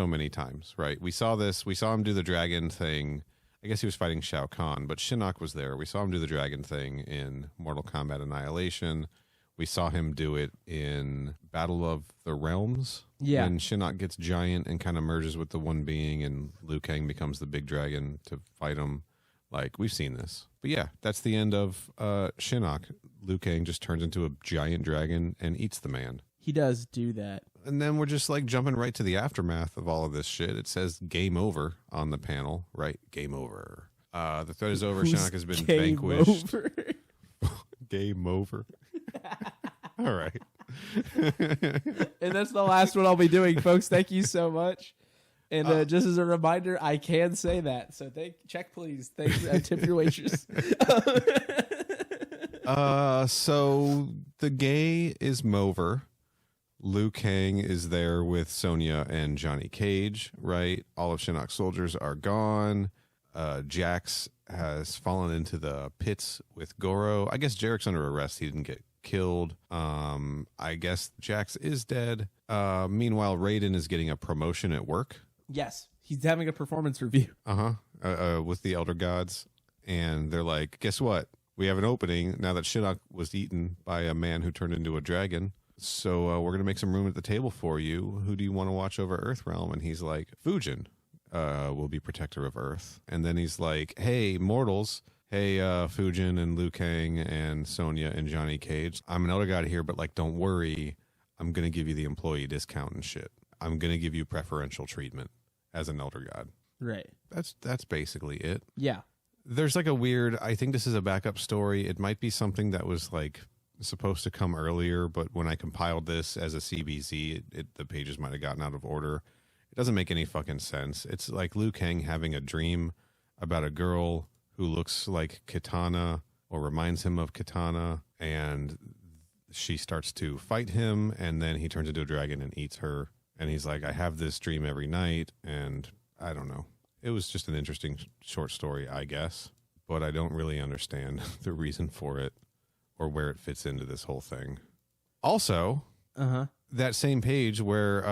many times, right? We saw him do the dragon thing. I guess he was fighting Shao Kahn, but Shinnok was there. We saw him do the dragon thing in Mortal Kombat Annihilation. We saw him do it in Battle of the Realms. Yeah. When Shinnok gets giant and kind of merges with the one being and Liu Kang becomes the big dragon to fight him. Like, we've seen this. But yeah, that's the end of Shinnok. Liu Kang just turns into a giant dragon and eats the man. He does do that. And then we're just like jumping right to the aftermath of all of this shit. It says game over on the panel, right? Game over. The threat is over. Shinnok has been vanquished. Over? Game over. All right. And that's the last one I'll be doing, folks. Thank you so much. And just as a reminder, I can say that. So check, please. Thanks. Tip your waitress. So the gay is Mover. Liu Kang is there with Sonya and Johnny Cage, right? All of Shinnok's soldiers are gone. Jax has fallen into the pits with Goro. I guess Jarek's under arrest. He didn't get killed. I guess Jax is dead. Meanwhile, Raiden is getting a promotion at work. Yes, he's having a performance review. With the Elder Gods. And they're like, guess what? We have an opening now that Shinnok was eaten by a man who turned into a dragon. So we're going to make some room at the table for you. Who do you want to watch over Earthrealm? And he's like, Fujin will be protector of Earth. And then he's like, hey, mortals. Hey, Fujin and Liu Kang and Sonya and Johnny Cage. I'm an Elder God here, but like, don't worry. I'm going to give you the employee discount and shit. I'm going to give you preferential treatment as an Elder God. Right. That's basically it. Yeah. There's like a weird, I think this is a backup story. It might be something that was like supposed to come earlier, but when I compiled this as a CBZ, the pages might have gotten out of order. It doesn't make any fucking sense. It's like Liu Kang having a dream about a girl who looks like Kitana or reminds him of Kitana, and she starts to fight him, and then he turns into a dragon and eats her. And he's like, I have this dream every night, and I don't know. It was just an interesting short story, I guess, but I don't really understand the reason for it or where it fits into this whole thing. Also, that same page where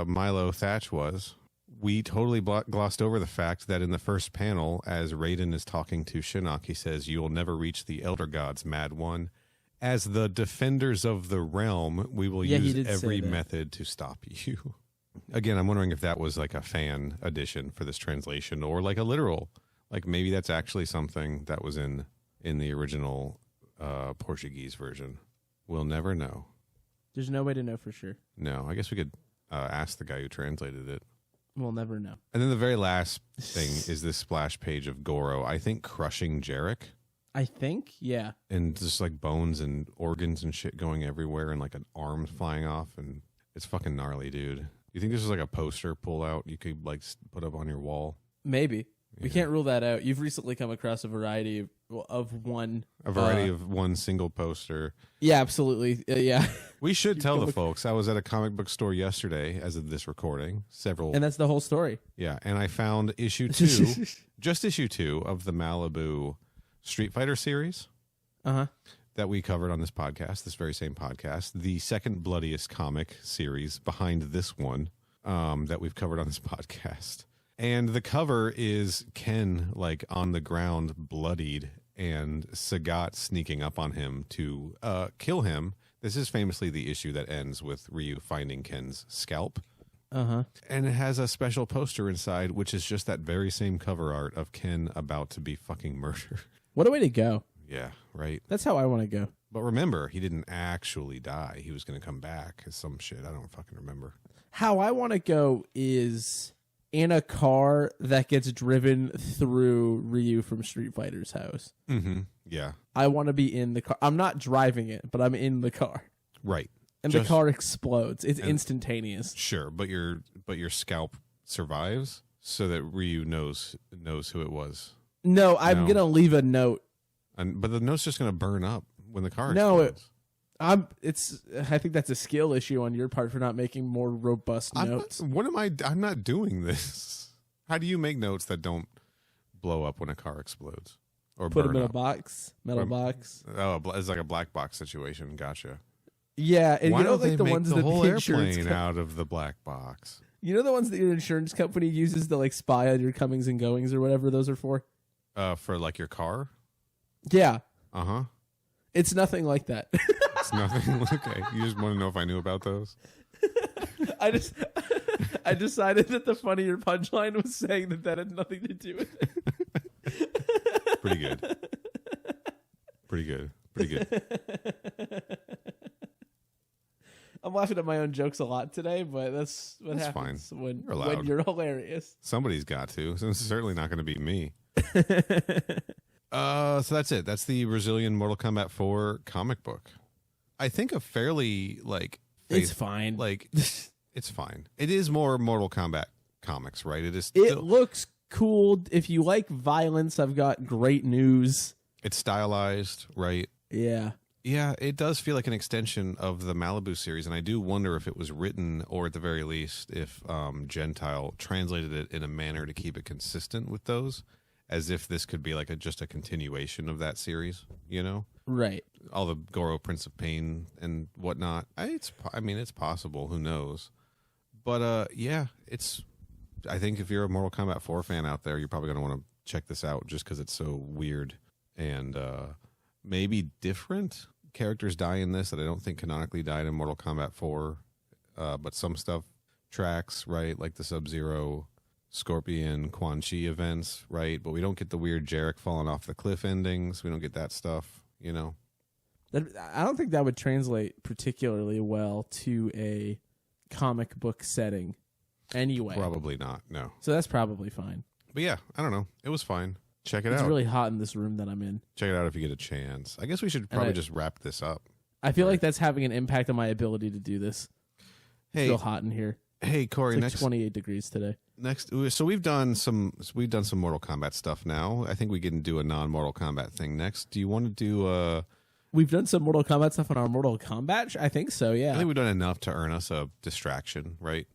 Milo Thatch was, we totally glossed over the fact that in the first panel, as Raiden is talking to Shinnok, he says, you will never reach the Elder Gods, Mad One. As the defenders of the realm, we will use every method to stop you. Again, I'm wondering if that was like a fan edition for this translation or like a literal, like maybe that's actually something that was in the original Portuguese version. We'll never know. There's no way to know for sure. No, I guess we could ask the guy who translated it. We'll never know. And then the very last thing is this splash page of Goro, I think crushing Jarek. I think, yeah. And just like bones and organs and shit going everywhere and like an arm flying off, and it's fucking gnarly, dude. You think this is like a poster pull out you could like put up on your wall? Maybe. Yeah. We can't rule that out. You've recently come across a variety of one single poster. Yeah, absolutely. Yeah. We should tell the folks. I was at a comic book store yesterday as of this recording. And that's the whole story. Yeah, and I found issue 2, just issue 2 of the Malibu Street Fighter series. That we covered on this podcast, this very same podcast, the second bloodiest comic series behind this one that we've covered on this podcast. And the cover is Ken like on the ground, bloodied, and Sagat sneaking up on him to kill him. This is famously the issue that ends with Ryu finding Ken's scalp. And it has a special poster inside, which is just that very same cover art of Ken about to be fucking murdered. What a way to go. Yeah, right. That's how I want to go. But remember, he didn't actually die. He was going to come back as some shit. I don't fucking remember. How I want to go is in a car that gets driven through Ryu from Street Fighter's house. Yeah. I want to be in the car. I'm not driving it, but I'm in the car. Right. And the car explodes. It's instantaneous. Sure, but your scalp survives so that Ryu knows who it was. No, I'm going to leave a note. But the note's just going to burn up when the car explodes. I think that's a skill issue on your part for not making more robust notes. I'm not doing this. How do you make notes that don't blow up when a car explodes or put burn them in up? a box, metal box? Oh, it's like a black box situation. Gotcha. Yeah, and why you know, don't like they the ones make that the whole the insurance airplane out of the black box? You know the ones that your insurance company uses to like spy on your comings and goings or whatever those are for? For like your car? Yeah. Uh-huh. It's nothing like that. It's nothing. Okay, you just want to know if I knew about those. I decided that the funnier punchline was saying that had nothing to do with it. Pretty good. Pretty good. Pretty good. I'm laughing at my own jokes a lot today, but that's happens fine. when you're hilarious. Somebody's got to. So it's certainly not going to be me. So that's it. That's the Brazilian Mortal Kombat 4 comic book. I think a fairly it's fine. It's fine. It is more Mortal Kombat comics, right? It looks cool. If you like violence, I've got great news. It's stylized, right? Yeah. Yeah, it does feel like an extension of the Malibu series, and I do wonder if it was written, or at the very least, if Gentile translated it in a manner to keep it consistent with those, as if this could be just a continuation of that series, you know? Right. All the Goro Prince of Pain and whatnot. It's possible. Who knows? But yeah, I think if you're a Mortal Kombat 4 fan out there, you're probably going to want to check this out just because it's so weird and maybe different. Characters die in this that I don't think canonically died in Mortal Kombat 4, but some stuff tracks, right? Like the Sub-Zero, Scorpion, Quan Chi events, right? But we don't get the weird Jarek falling off the cliff endings. We don't get that stuff, you know? I don't think that would translate particularly well to a comic book setting anyway. Probably not, no. So that's probably fine. But yeah, I don't know. It was fine. Check it out. It's really hot in this room that I'm in. Check it out if you get a chance. I guess we should probably just wrap this up. I feel like that's having an impact on my ability to do this. It's still hot in here. Hey, Corey, it's 28 degrees today. So we've done some Mortal Kombat stuff now. I think we can do a non-Mortal Kombat thing next. Do you want to do We've done some Mortal Kombat stuff on our Mortal Kombat? I think so, yeah. I think we've done enough to earn us a distraction, right?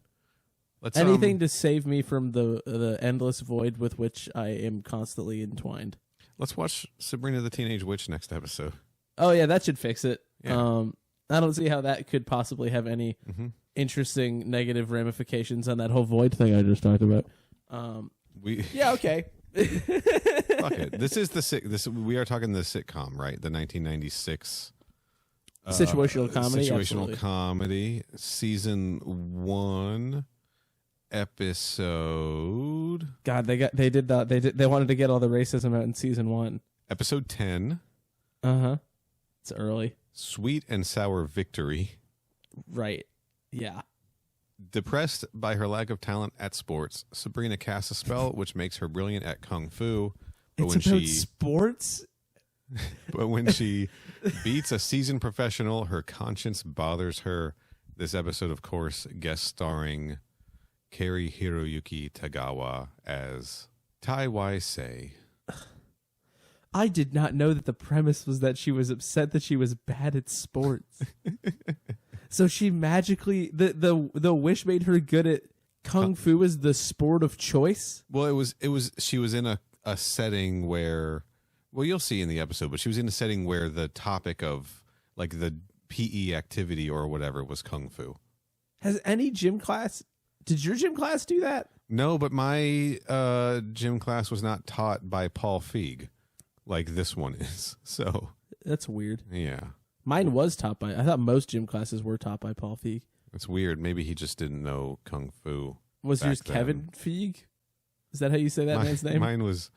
Let's anything to save me from the endless void with which I am constantly entwined. Let's watch Sabrina the Teenage Witch next episode. Oh yeah, that should fix it. Yeah. I don't see how that could possibly have any interesting negative ramifications on that whole void thing I just talked about. Yeah, okay. Fuck it. This is we are talking the sitcom, right? The 1996 situational comedy. Situational comedy, season 1. Episode. God, they wanted to get all the racism out in season 1. Episode 10. It's early. Sweet and Sour Victory. Right. Yeah. Depressed by her lack of talent at sports, Sabrina casts a spell which makes her brilliant at kung fu. But it's about sports. But when she beats a seasoned professional, her conscience bothers her. This episode, of course, guest starring Kari Hiroyuki Tagawa as Tai Wai-sei. I did not know that the premise was that she was upset that she was bad at sports. So she magically the wish made her good at kung fu as the sport of choice. Well, she was in a setting where, well, you'll see in the episode, but she was in a setting where the topic of like the PE activity or whatever was kung fu. Has any gym class? Did your gym class do that? No, but my gym class was not taught by Paul Feig like this one is. So that's weird. Yeah. Mine was taught by, I thought most gym classes were taught by Paul Feig. That's weird. Maybe he just didn't know kung fu. Was yours Kevin Feig? Is that how you say that man's name? Mine was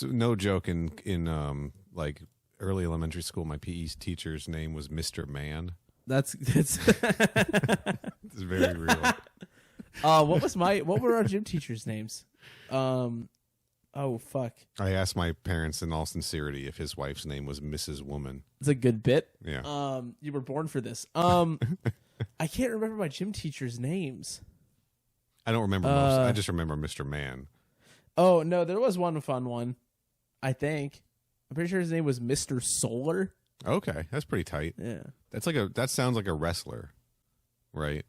no joke. In like early elementary school, my PE teacher's name was Mr. Man. That's it's very real. What were our gym teachers' names? Oh fuck. I asked my parents in all sincerity if his wife's name was Mrs. Woman. It's a good bit. Yeah. You were born for this. I can't remember my gym teachers' names. I don't remember most. I just remember Mr. Man. Oh no, there was one fun one. I think. I'm pretty sure his name was Mr. Solar. Okay, that's pretty tight. Yeah. That sounds like a wrestler, right?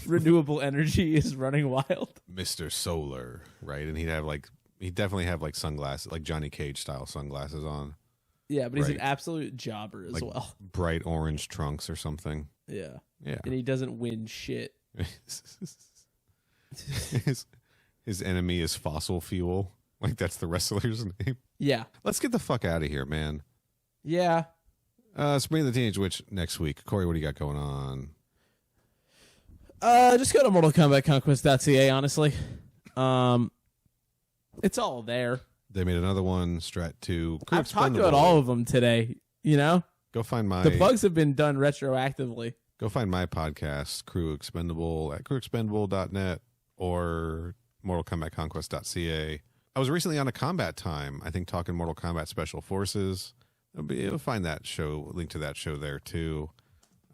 Renewable energy is running wild. Mr. Solar, right? And he'd definitely have like sunglasses, like Johnny Cage style sunglasses on. Yeah, but he's an absolute jobber as well. Bright orange trunks or something. Yeah. Yeah. And he doesn't win shit. His enemy is fossil fuel. Like that's the wrestler's name. Yeah. Let's get the fuck out of here, man. Yeah. Spring of the Teenage Witch next week. Corey, what do you got going on? Just go to Mortal Kombat Conquest.ca, honestly. It's all there. They made another one, Strat 2. I've talked about all of them today, Go find my... The plugs have been done retroactively. Go find my podcast, Crew Expendable, at crewexpendable.net or mortalkombatconquest.ca. I was recently on a Combat Time, I think, talking Mortal Kombat Special Forces. You'll find that show, link to that show there, too.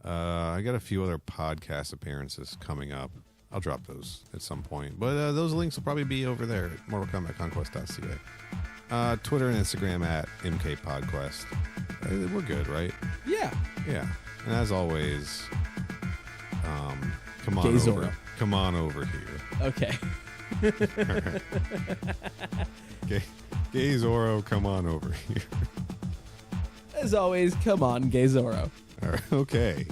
I got a few other podcast appearances coming up. I'll drop those at some point. But those links will probably be over there at mortalkombatconquest.ca. Twitter and Instagram at MKPodquest. We're good, right? Yeah. Yeah. And as always, come on Gay over. Zoro. Come on over here. Okay. All right. Gay Zoro, come on over here. As always, come on, Gay Zoro. All right. Okay.